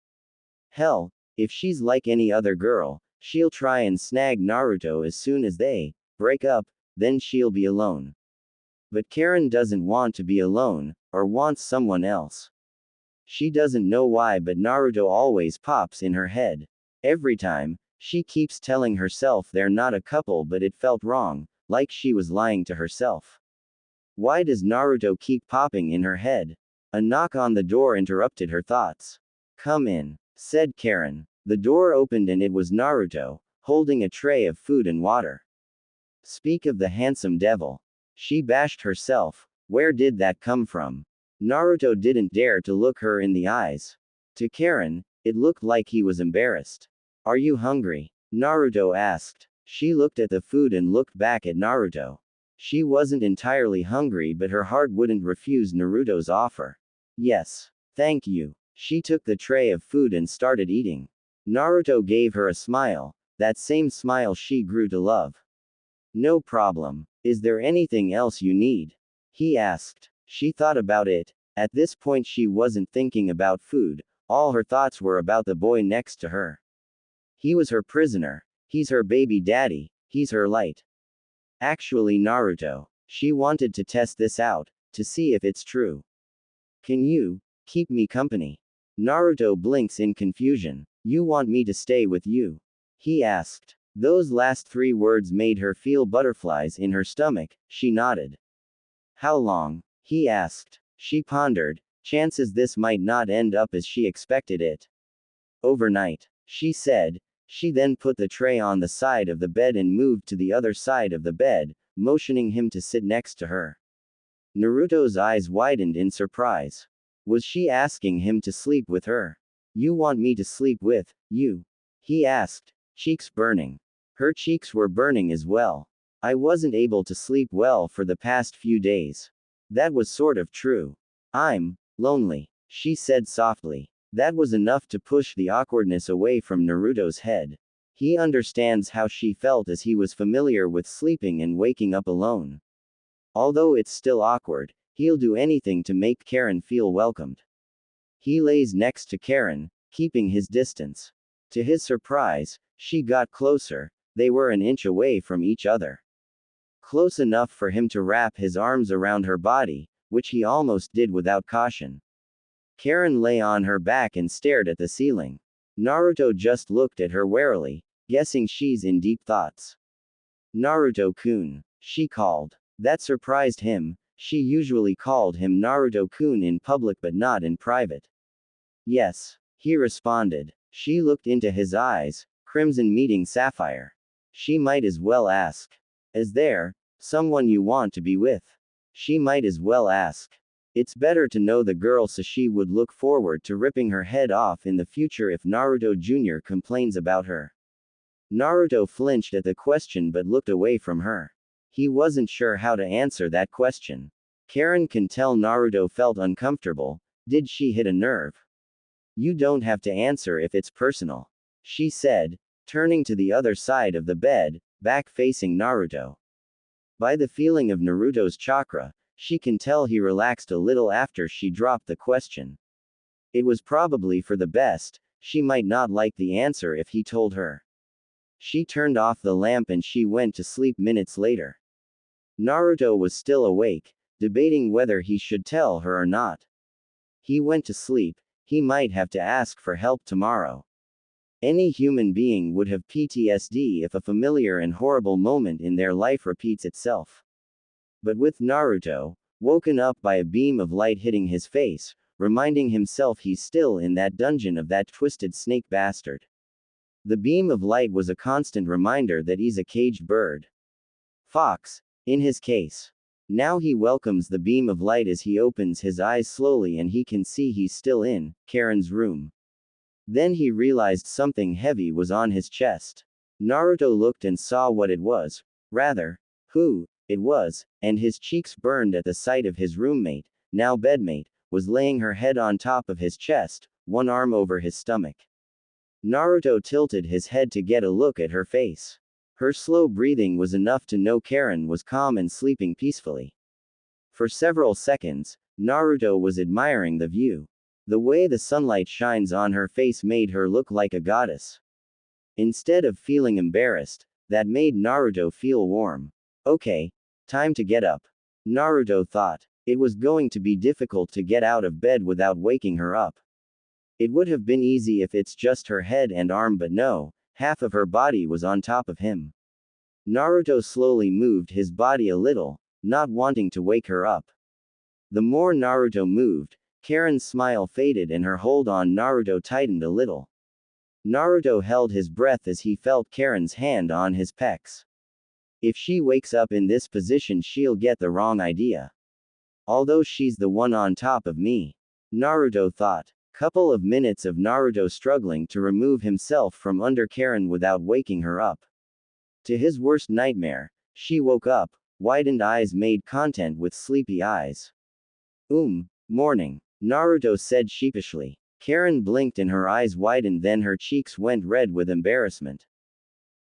Hell, if she's like any other girl, she'll try and snag Naruto as soon as they break up, then she'll be alone. But Karen doesn't want to be alone, or wants someone else. She doesn't know why, but Naruto always pops in her head. Every time, she keeps telling herself they're not a couple, but it felt wrong, like she was lying to herself. Why does Naruto keep popping in her head? A knock on the door interrupted her thoughts. Come in, said Karen. The door opened and it was Naruto, holding a tray of food and water. Speak of the handsome devil. She bashed herself. Where did that come from? Naruto didn't dare to look her in the eyes. To Karen, it looked like he was embarrassed. Are you hungry? Naruto asked. She looked at the food and looked back at Naruto. She wasn't entirely hungry, but her heart wouldn't refuse Naruto's offer. Yes. Thank you. She took the tray of food and started eating. Naruto gave her a smile, that same smile she grew to love. No problem. Is there anything else you need? He asked. She thought about it. At this point she wasn't thinking about food, all her thoughts were about the boy next to her. He was her prisoner. He's her baby daddy. He's her light. Actually, Naruto. She wanted to test this out, to see if it's true. Can you keep me company? Naruto blinks in confusion. You want me to stay with you? He asked. Those last three words made her feel butterflies in her stomach. She nodded. How long? He asked. She pondered. Chances this might not end up as she expected it. Overnight, she said. She then put the tray on the side of the bed and moved to the other side of the bed, motioning him to sit next to her. Naruto's eyes widened in surprise. Was she asking him to sleep with her? You want me to sleep with you? He asked, cheeks burning. Her cheeks were burning as well. I wasn't able to sleep well for the past few days. That was sort of true. I'm lonely, she said softly. That was enough to push the awkwardness away from Naruto's head. He understands how she felt as he was familiar with sleeping and waking up alone. Although it's still awkward, he'll do anything to make Karen feel welcomed. He lays next to Karen, keeping his distance. To his surprise, she got closer. They were an inch away from each other. Close enough for him to wrap his arms around her body, which he almost did without caution. Karen lay on her back and stared at the ceiling. Naruto just looked at her warily, guessing she's in deep thoughts. Naruto-kun, she called. That surprised him. She usually called him Naruto-kun in public but not in private. Yes, he responded. She looked into his eyes, crimson meeting sapphire. She might as well ask. Is there someone you want to be with? She might as well ask. It's better to know the girl so she would look forward to ripping her head off in the future if Naruto Jr. complains about her. Naruto flinched at the question but looked away from her. He wasn't sure how to answer that question. Karen can tell Naruto felt uncomfortable. Did she hit a nerve? You don't have to answer if it's personal, she said, turning to the other side of the bed, back facing Naruto. By the feeling of Naruto's chakra, she can tell he relaxed a little after she dropped the question. It was probably for the best, she might not like the answer if he told her. She turned off the lamp and she went to sleep minutes later. Naruto was still awake, debating whether he should tell her or not. He went to sleep, he might have to ask for help tomorrow. Any human being would have PTSD if a familiar and horrible moment in their life repeats itself. But with Naruto, woken up by a beam of light hitting his face, reminding himself he's still in that dungeon of that twisted snake bastard. The beam of light was a constant reminder that he's a caged bird. Fox, in his case. Now he welcomes the beam of light as he opens his eyes slowly and he can see he's still in Karin's room. Then he realized something heavy was on his chest. Naruto looked and saw what it was, rather, who it was, and his cheeks burned at the sight of his roommate, now bedmate, was laying her head on top of his chest, one arm over his stomach. Naruto tilted his head to get a look at her face. Her slow breathing was enough to know Karin was calm and sleeping peacefully. For several seconds, Naruto was admiring the view. The way the sunlight shines on her face made her look like a goddess. Instead of feeling embarrassed, that made Naruto feel warm. Okay, time to get up. Naruto thought. It was going to be difficult to get out of bed without waking her up. It would have been easy if it's just her head and arm, but no, half of her body was on top of him. Naruto slowly moved his body a little, not wanting to wake her up. The more Naruto moved, Karin's smile faded and her hold on Naruto tightened a little. Naruto held his breath as he felt Karin's hand on his pecs. If she wakes up in this position, she'll get the wrong idea. Although she's the one on top of me, Naruto thought. Couple of minutes of Naruto struggling to remove himself from under Karin without waking her up. To his worst nightmare, she woke up, widened eyes made contact with sleepy eyes. Morning, Naruto said sheepishly. Karin blinked and her eyes widened, then her cheeks went red with embarrassment.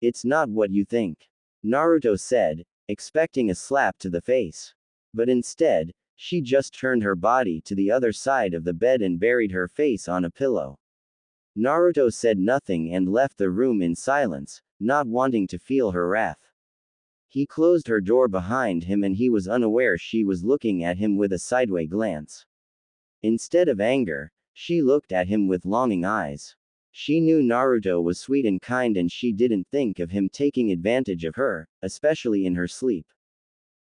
It's not what you think, Naruto said, expecting a slap to the face. But instead, she just turned her body to the other side of the bed and buried her face on a pillow. Naruto said nothing and left the room in silence, not wanting to feel her wrath. He closed her door behind him and he was unaware she was looking at him with a sideway glance. Instead of anger, she looked at him with longing eyes. She knew Naruto was sweet and kind and she didn't think of him taking advantage of her, especially in her sleep.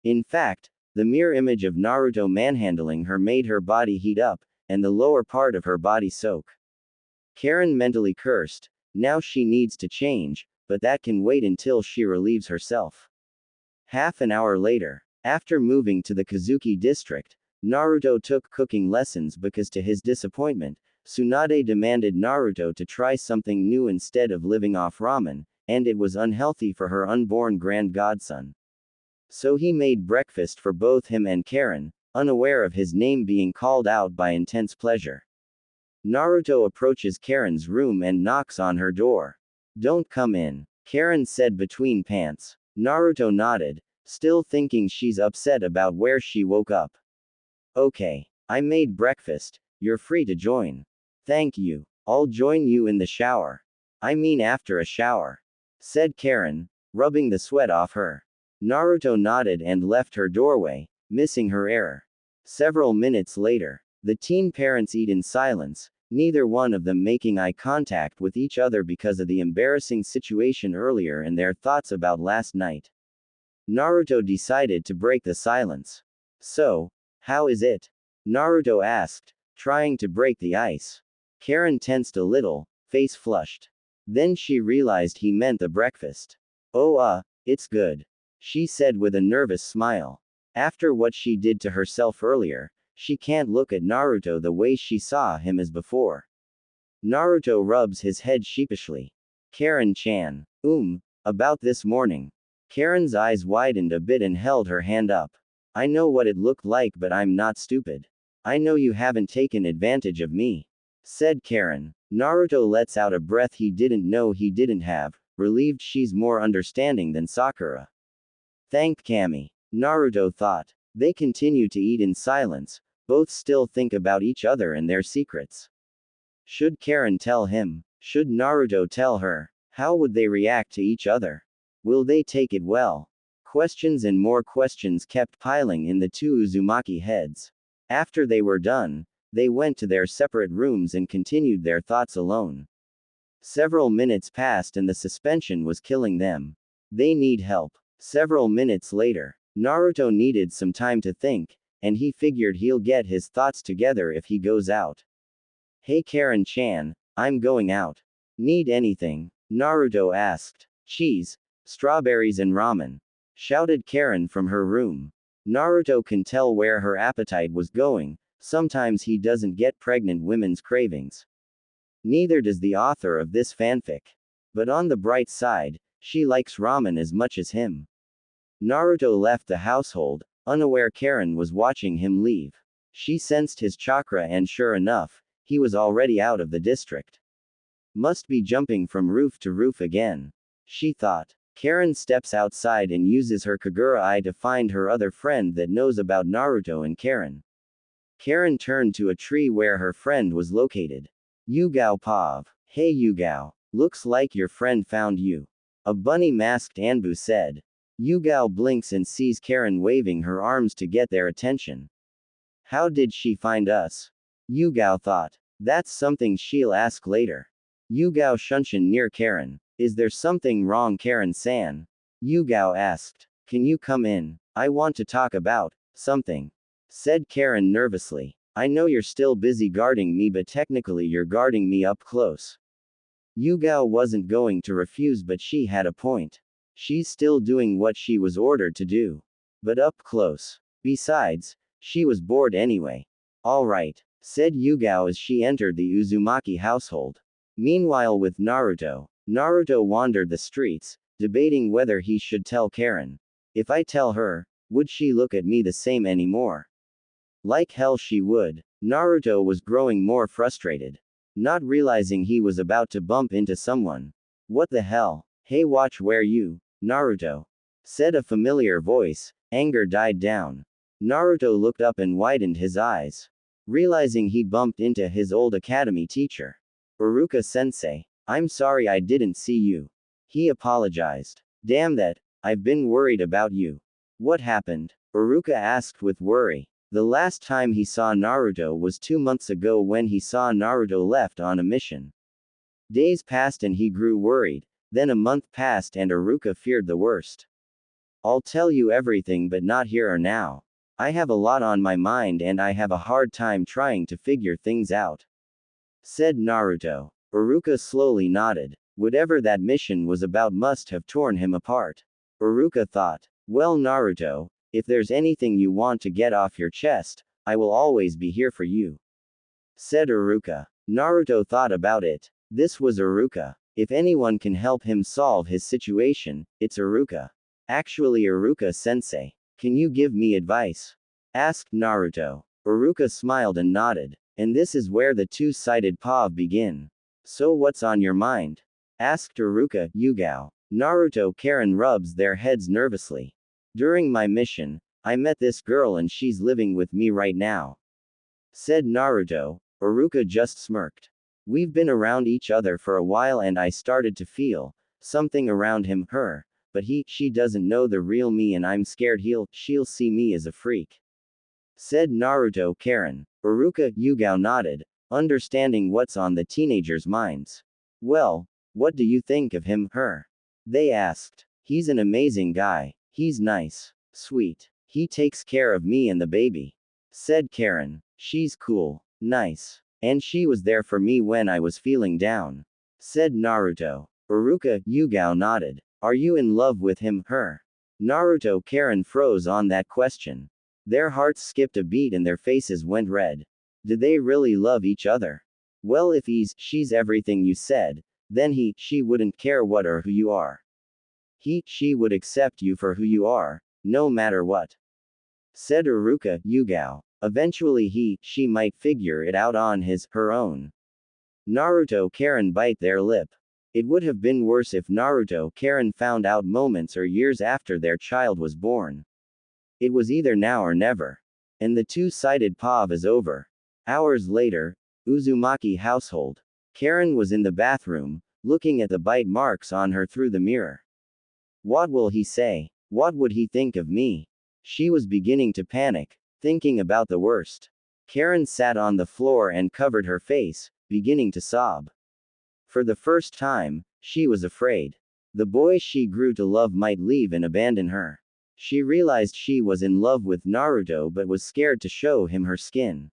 In fact, the mere image of Naruto manhandling her made her body heat up, and the lower part of her body soak. Karin mentally cursed. Now she needs to change, but that can wait until she relieves herself. Half an hour later, after moving to the Kazuki district, Naruto took cooking lessons because to his disappointment, Tsunade demanded Naruto to try something new instead of living off ramen, and it was unhealthy for her unborn grand godson. So he made breakfast for both him and Karin, unaware of his name being called out by intense pleasure. Naruto approaches Karin's room and knocks on her door. Don't come in, Karin said between pants. Naruto nodded, still thinking she's upset about where she woke up. Okay, I made breakfast, you're free to join. Thank you, I'll join you in the shower. I mean after a shower, said Karin, rubbing the sweat off her. Naruto nodded and left her doorway, missing her error. Several minutes later, the teen parents eat in silence, neither one of them making eye contact with each other because of the embarrassing situation earlier and their thoughts about last night. Naruto decided to break the silence. So, how is it? Naruto asked, trying to break the ice. Karin tensed a little, face flushed. Then she realized he meant the breakfast. Oh, it's good, she said with a nervous smile. After what she did to herself earlier, she can't look at Naruto the way she saw him as before. Naruto rubs his head sheepishly. Karin-chan. About this morning. Karin's eyes widened a bit and held her hand up. I know what it looked like, but I'm not stupid. I know you haven't taken advantage of me, said Karin. Naruto lets out a breath he didn't know he didn't have, relieved she's more understanding than Sakura. Thank Kami, Naruto thought. They continue to eat in silence, both still think about each other and their secrets. Should Karin tell him? Should Naruto tell her? How would they react to each other? Will they take it well? Questions and more questions kept piling in the two Uzumaki heads. After they were done, they went to their separate rooms and continued their thoughts alone. Several minutes passed and the suspension was killing them. They need help. Several minutes later, Naruto needed some time to think, and he figured he'll get his thoughts together if he goes out. Hey Karin-chan, I'm going out. Need anything? Naruto asked. Cheese, strawberries and ramen, shouted Karin from her room. Naruto can tell where her appetite was going. Sometimes he doesn't get pregnant women's cravings. Neither does the author of this fanfic. But on the bright side, she likes ramen as much as him. Naruto left the household, unaware Karin was watching him leave. She sensed his chakra and sure enough, he was already out of the district. Must be jumping from roof to roof again, she thought. Karin steps outside and uses her Kagura eye to find her other friend that knows about Naruto and Karin. Karin turned to a tree where her friend was located. Yugao Pav. Hey Yugao. Looks like your friend found you. A bunny-masked Anbu said. Yugao blinks and sees Karin waving her arms to get their attention. How did she find us? Yugao thought. That's something she'll ask later. Yugao shunshin near Karin. Is there something wrong Karin-san? Yugao asked. Can you come in? I want to talk about something, said Karin nervously. I know you're still busy guarding me, but technically you're guarding me up close. Yugao wasn't going to refuse, but she had a point. She's still doing what she was ordered to do. But up close. Besides, she was bored anyway. All right, said Yugao as she entered the Uzumaki household. Meanwhile with Naruto, Naruto wandered the streets, debating whether he should tell Karin. If I tell her, would she look at me the same anymore? Like hell she would. Naruto was growing more frustrated. Not realizing he was about to bump into someone. What the hell? Hey, watch where you, Naruto, said a familiar voice. Anger died down. Naruto looked up and widened his eyes, realizing he bumped into his old academy teacher. Iruka-sensei. I'm sorry I didn't see you. He apologized. Damn that, I've been worried about you. What happened? Iruka asked with worry. The last time he saw Naruto was 2 months ago when he saw Naruto left on a mission. Days passed and he grew worried, then a month passed and Iruka feared the worst. I'll tell you everything but not here or now. I have a lot on my mind and I have a hard time trying to figure things out, said Naruto. Iruka slowly nodded. Whatever that mission was about must have torn him apart. Iruka thought. Well Naruto, if there's anything you want to get off your chest, I will always be here for you, said Iruka. Naruto thought about it. This was Iruka. If anyone can help him solve his situation, it's Iruka. Actually Iruka-sensei, can you give me advice? Asked Naruto. Iruka smiled and nodded. And this is where the two-sided pav begin. So what's on your mind? Asked Iruka. Yugao. Naruto Karin rubs their heads nervously. During my mission, I met this girl and she's living with me right now, said Naruto. Iruka just smirked. We've been around each other for a while and I started to feel something around him, her, but she doesn't know the real me and I'm scared she'll see me as a freak, said Naruto. Karin. Iruka. Yugao nodded, understanding what's on the teenagers' minds. Well, what do you think of him, her? They asked. He's an amazing guy. He's nice. Sweet. He takes care of me and the baby, said Karin. She's cool. Nice. And she was there for me when I was feeling down, said Naruto. Iruka. Yugao nodded. Are you in love with him, her? Naruto. Karin froze on that question. Their hearts skipped a beat and their faces went red. Did they really love each other? Well, if she's everything you said, then she wouldn't care what or who you are. She would accept you for who you are, no matter what, said Iruka. Yugao. Eventually she might figure it out on her own. Naruto. Karin bite their lip. It would have been worse if Naruto. Karin found out moments or years after their child was born. It was either now or never. And the two-sided pav is over. Hours later, Uzumaki household. Karin was in the bathroom, looking at the bite marks on her through the mirror. What will he say? What would he think of me? She was beginning to panic, thinking about the worst. Karin sat on the floor and covered her face, beginning to sob. For the first time, she was afraid. The boy she grew to love might leave and abandon her. She realized she was in love with Naruto but was scared to show him her skin.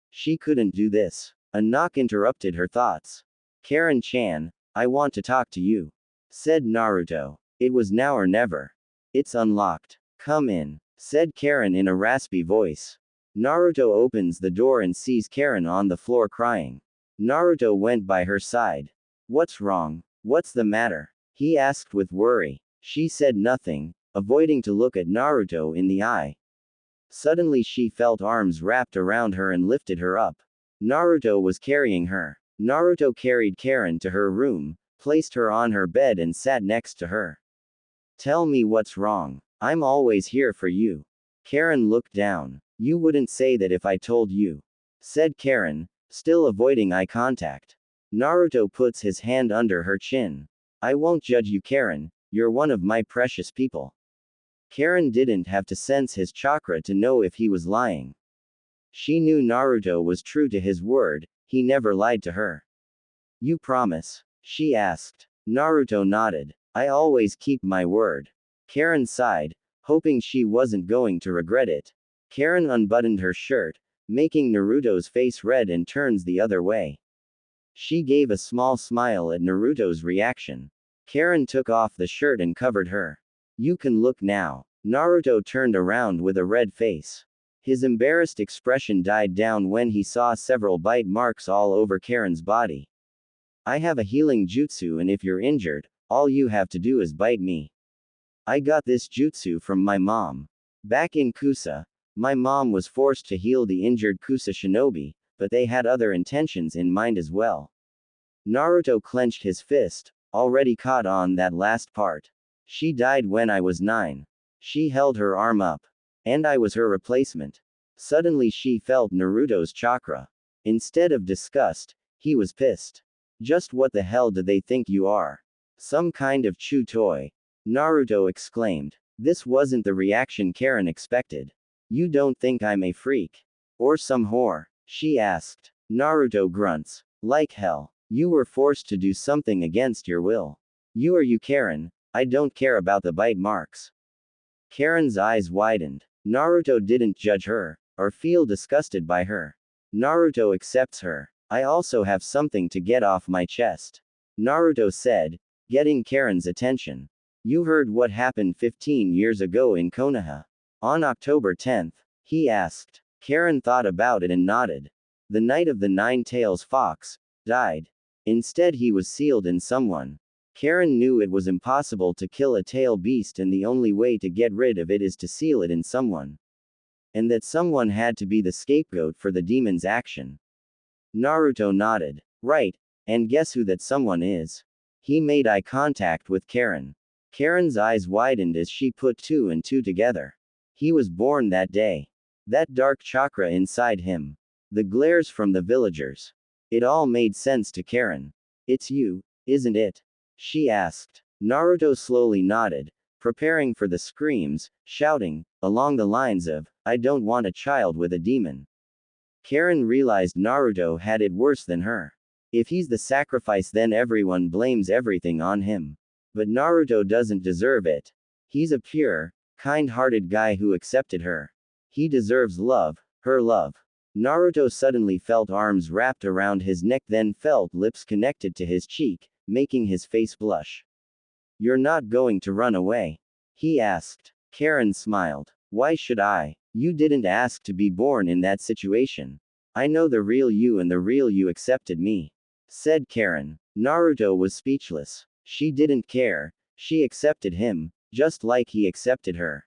She couldn't do this. A knock interrupted her thoughts. Karin-chan, I want to talk to you, said Naruto. It was now or never. It's unlocked. Come in, said Karin in a raspy voice. Naruto opens the door and sees Karin on the floor crying. Naruto went by her side. What's wrong? What's the matter? He asked with worry. She said nothing, avoiding to look at Naruto in the eye. Suddenly she felt arms wrapped around her and lifted her up. Naruto was carrying her. Naruto carried Karin to her room, placed her on her bed and sat next to her. Tell me what's wrong. I'm always here for you. Karin looked down. You wouldn't say that if I told you, said Karin, still avoiding eye contact. Naruto puts his hand under her chin. I won't judge you, Karin, you're one of my precious people. Karin didn't have to sense his chakra to know if he was lying. She knew Naruto was true to his word, he never lied to her. You promise? She asked. Naruto nodded. I always keep my word. Karin sighed, hoping she wasn't going to regret it. Karin unbuttoned her shirt, making Naruto's face red and turns the other way. She gave a small smile at Naruto's reaction. Karin took off the shirt and covered her. You can look now. Naruto turned around with a red face. His embarrassed expression died down when he saw several bite marks all over Karin's body. I have a healing jutsu and if you're injured, all you have to do is bite me. I got this jutsu from my mom. Back in Kusa, my mom was forced to heal the injured Kusa shinobi, but they had other intentions in mind as well. Naruto clenched his fist, already caught on that last part. She died when I was 9. She held her arm up. And I was her replacement. Suddenly she felt Naruto's chakra. Instead of disgust, he was pissed. Just what the hell do they think you are? Some kind of chew toy? Naruto exclaimed. This wasn't the reaction Karin expected. You don't think I'm a freak? Or some whore? She asked. Naruto grunts. Like hell. You were forced to do something against your will. You are you, Karin. I don't care about the bite marks. Karin's eyes widened. Naruto didn't judge her, or feel disgusted by her. Naruto accepts her. I also have something to get off my chest. Naruto said, getting Karin's attention. You heard what happened 15 years ago in Konoha. On October 10th, he asked. Karin thought about it and nodded. The Knight of the Nine-Tails Fox died. Instead he was sealed in someone. Karin knew it was impossible to kill a tail beast and the only way to get rid of it is to seal it in someone. And that someone had to be the scapegoat for the demon's action. Naruto nodded. Right, and guess who that someone is? He made eye contact with Karin. Karin's eyes widened as she put 2 and 2 together. He was born that day. That dark chakra inside him. The glares from the villagers. It all made sense to Karin. It's you, isn't it? She asked. Naruto slowly nodded, preparing for the screams, shouting, along the lines of, I don't want a child with a demon. Karin realized Naruto had it worse than her. If he's the sacrifice then everyone blames everything on him. But Naruto doesn't deserve it. He's a pure, kind-hearted guy who accepted her. He deserves love, her love. Naruto suddenly felt arms wrapped around his neck then felt lips connected to his cheek, making his face blush. You're not going to run away? He asked. Karin smiled. Why should I? You didn't ask to be born in that situation. I know the real you and the real you accepted me, said Karin. Naruto was speechless. She didn't care. She accepted him, just like he accepted her.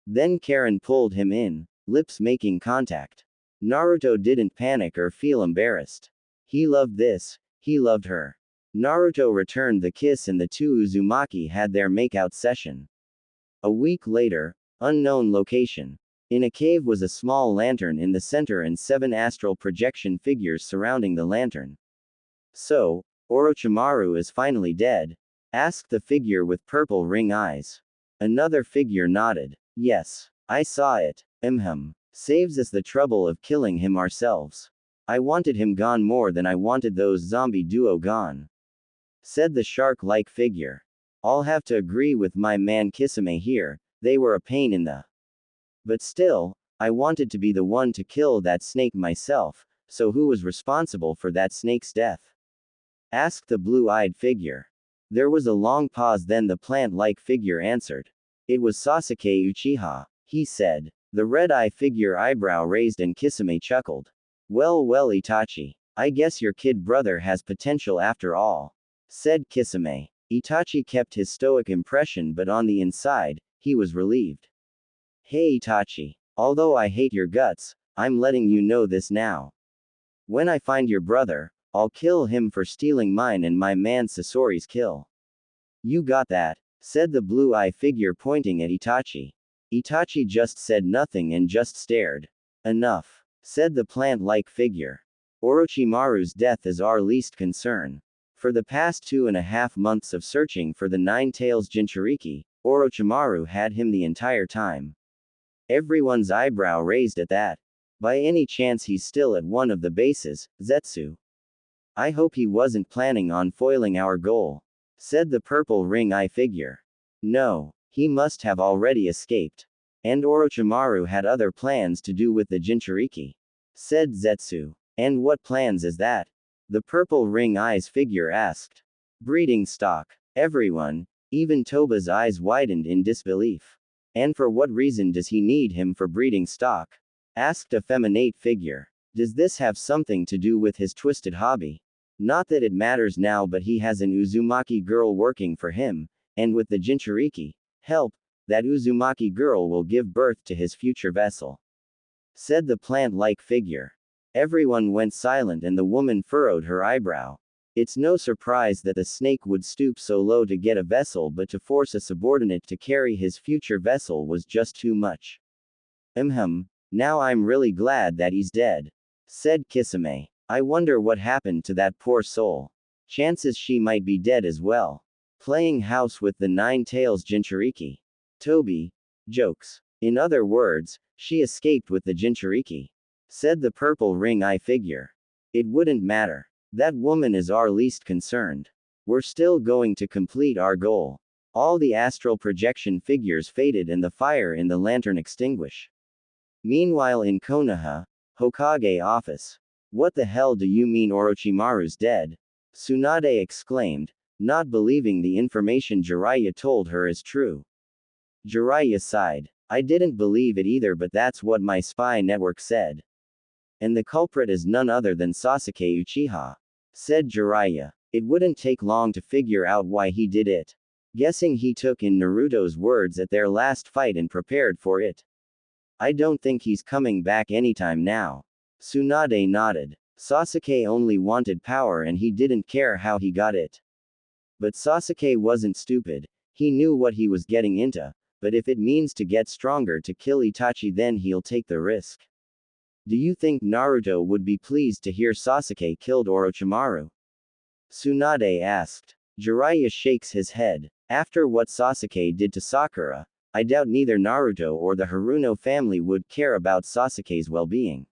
Then Karin pulled him in, lips making contact. Naruto didn't panic or feel embarrassed. He loved this, he loved her. Naruto returned the kiss and the two Uzumaki had their makeout session. A week later, unknown location. In a cave was a small lantern in the center and 7 astral projection figures surrounding the lantern. So, Orochimaru is finally dead? Asked the figure with purple ring eyes. Another figure nodded. Yes, I saw it. Saves us the trouble of killing him ourselves. I wanted him gone more than I wanted those zombie duo gone. Said the shark-like figure. I'll have to agree with my man Kisame here, they were a pain in the. But still, I wanted to be the one to kill that snake myself, so who was responsible for that snake's death? Asked the blue-eyed figure. There was a long pause, then the plant-like figure answered. It was Sasuke Uchiha, he said. The red-eye figure eyebrow raised and Kisame chuckled. Well, Itachi. I guess your kid brother has potential after all. Said Kisame. Itachi kept his stoic impression, but on the inside, he was relieved. Hey Itachi. Although I hate your guts, I'm letting you know this now. When I find your brother, I'll kill him for stealing mine and my man Sasori's kill. You got that? Said the blue-eye figure pointing at Itachi. Itachi just said nothing and just stared. Enough. Said the plant-like figure. Orochimaru's death is our least concern. For the past 2.5 months of searching for the Nine-Tails Jinchuriki, Orochimaru had him the entire time. Everyone's eyebrow raised at that. By any chance he's still at one of the bases, Zetsu? I hope he wasn't planning on foiling our goal. Said the purple ring-eye figure. No, he must have already escaped. And Orochimaru had other plans to do with the Jinchuriki. Said Zetsu. And what plans is that? The purple ring-eyes figure asked. Breeding stock. Everyone, even Toba's eyes widened in disbelief. And for what reason does he need him for breeding stock? Asked a feminate figure. Does this have something to do with his twisted hobby? Not that it matters now, but he has an Uzumaki girl working for him, and with the Jinchuriki help, that Uzumaki girl will give birth to his future vessel. Said the plant-like figure. Everyone went silent and the woman furrowed her eyebrow. It's no surprise that the snake would stoop so low to get a vessel, but to force a subordinate to carry his future vessel was just too much. Now I'm really glad that he's dead. Said Kisame. I wonder what happened to that poor soul. Chances she might be dead as well. Playing house with the Nine-Tails Jinchuriki. Toby. Jokes. In other words, she escaped with the Jinchuriki. Said the purple ring-eye figure. It wouldn't matter. That woman is our least concerned. We're still going to complete our goal. All the astral projection figures faded and the fire in the lantern extinguished. Meanwhile in Konoha, Hokage office. What the hell do you mean Orochimaru's dead? Tsunade exclaimed, not believing the information Jiraiya told her is true. Jiraiya sighed. I didn't believe it either, but that's what my spy network said. And the culprit is none other than Sasuke Uchiha. Said Jiraiya. It wouldn't take long to figure out why he did it. Guessing he took in Naruto's words at their last fight and prepared for it. I don't think he's coming back anytime now. Tsunade nodded. Sasuke only wanted power and he didn't care how he got it. But Sasuke wasn't stupid. He knew what he was getting into, but if it means to get stronger to kill Itachi, then he'll take the risk. Do you think Naruto would be pleased to hear Sasuke killed Orochimaru? Tsunade asked. Jiraiya shakes his head. After what Sasuke did to Sakura, I doubt neither Naruto or the Haruno family would care about Sasuke's well-being.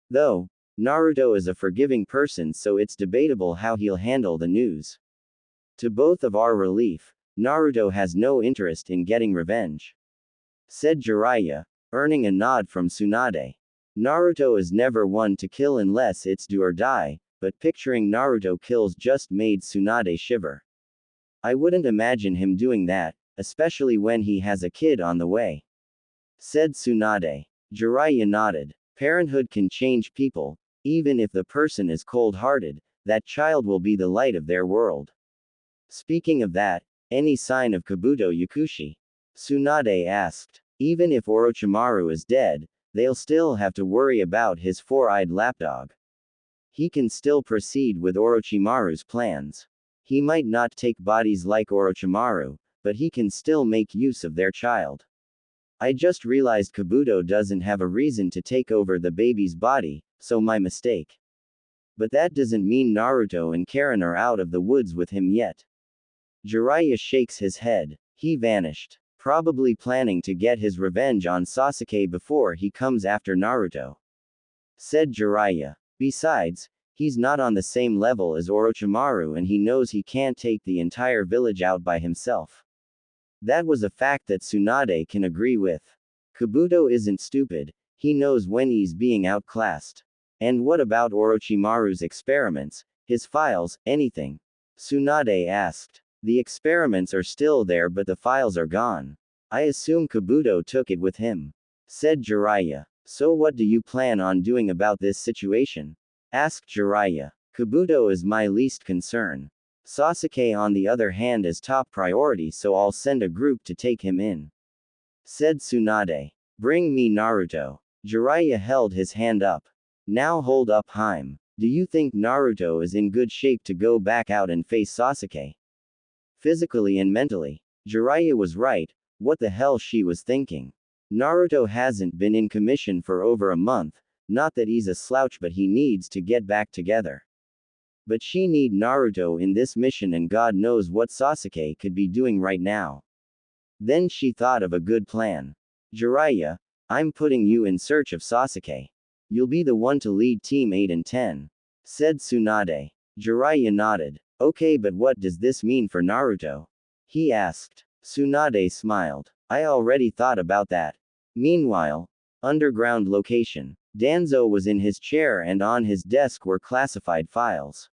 Though, Naruto is a forgiving person, so it's debatable how he'll handle the news. To both of our relief, Naruto has no interest in getting revenge. Said Jiraiya, earning a nod from Tsunade. Naruto is never one to kill unless it's do or die, but picturing Naruto kills just made Tsunade shiver. I wouldn't imagine him doing that, especially when he has a kid on the way. Said Tsunade. Jiraiya nodded. Parenthood can change people. Even if the person is cold-hearted, that child will be the light of their world. Speaking of that, any sign of Kabuto Yakushi? Tsunade asked. Even if Orochimaru is dead, they'll still have to worry about his four-eyed lapdog. He can still proceed with Orochimaru's plans. He might not take bodies like Orochimaru, but he can still make use of their child. I just realized Kabuto doesn't have a reason to take over the baby's body, so my mistake. But that doesn't mean Naruto and Karin are out of the woods with him yet. Jiraiya shakes his head. He vanished. Probably planning to get his revenge on Sasuke before he comes after Naruto. Said Jiraiya. Besides, he's not on the same level as Orochimaru and he knows he can't take the entire village out by himself. That was a fact that Tsunade can agree with. Kabuto isn't stupid, he knows when he's being outclassed. And what about Orochimaru's experiments, his files, anything? Tsunade asked. The experiments are still there but the files are gone. I assume Kabuto took it with him. Said Jiraiya. So what do you plan on doing about this situation? Asked Jiraiya. Kabuto is my least concern. Sasuke on the other hand is top priority so I'll send a group to take him in. Said Tsunade. Bring me Naruto. Jiraiya held his hand up. Now hold up Harem. Do you think Naruto is in good shape to go back out and face Sasuke? Physically and mentally. Jiraiya was right, what the hell she was thinking. Naruto hasn't been in commission for over a month, not that he's a slouch but he needs to get back together. But she need Naruto in this mission and God knows what Sasuke could be doing right now. Then she thought of a good plan. Jiraiya, I'm putting you in search of Sasuke. You'll be the one to lead Team 8 and 10. Said Tsunade. Jiraiya nodded. Okay but what does this mean for Naruto? He asked. Tsunade smiled. I already thought about that. Meanwhile, underground location. Danzo was in his chair and on his desk were classified files.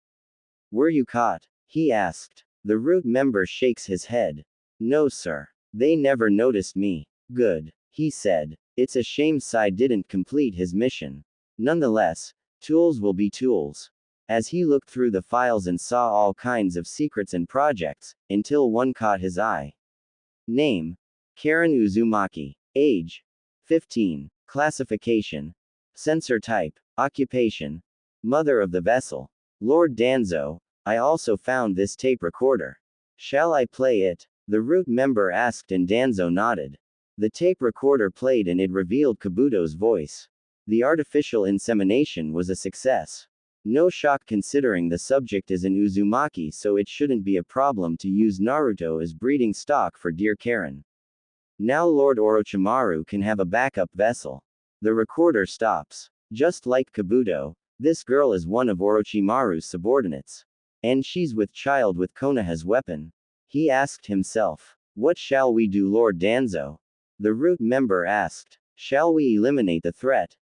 Were you caught? He asked. The root member shakes his head. No sir. They never noticed me. Good. He said. It's a shame Sai didn't complete his mission. Nonetheless, tools will be tools. As he looked through the files and saw all kinds of secrets and projects, until one caught his eye. Name. Karin Uzumaki. Age. 15. Classification. Sensor type. Occupation. Mother of the vessel. Lord Danzo, I also found this tape recorder. Shall I play it? The root member asked and Danzo nodded. The tape recorder played and it revealed Kabuto's voice. The artificial insemination was a success. No shock considering the subject is an Uzumaki so it shouldn't be a problem to use Naruto as breeding stock for dear Karin. Now Lord Orochimaru can have a backup vessel. The recorder stops. Just like Kabuto, this girl is one of Orochimaru's subordinates. And she's with child with Konoha's weapon. He asked himself. What shall we do Lord Danzo? The root member asked. Shall we eliminate the threat?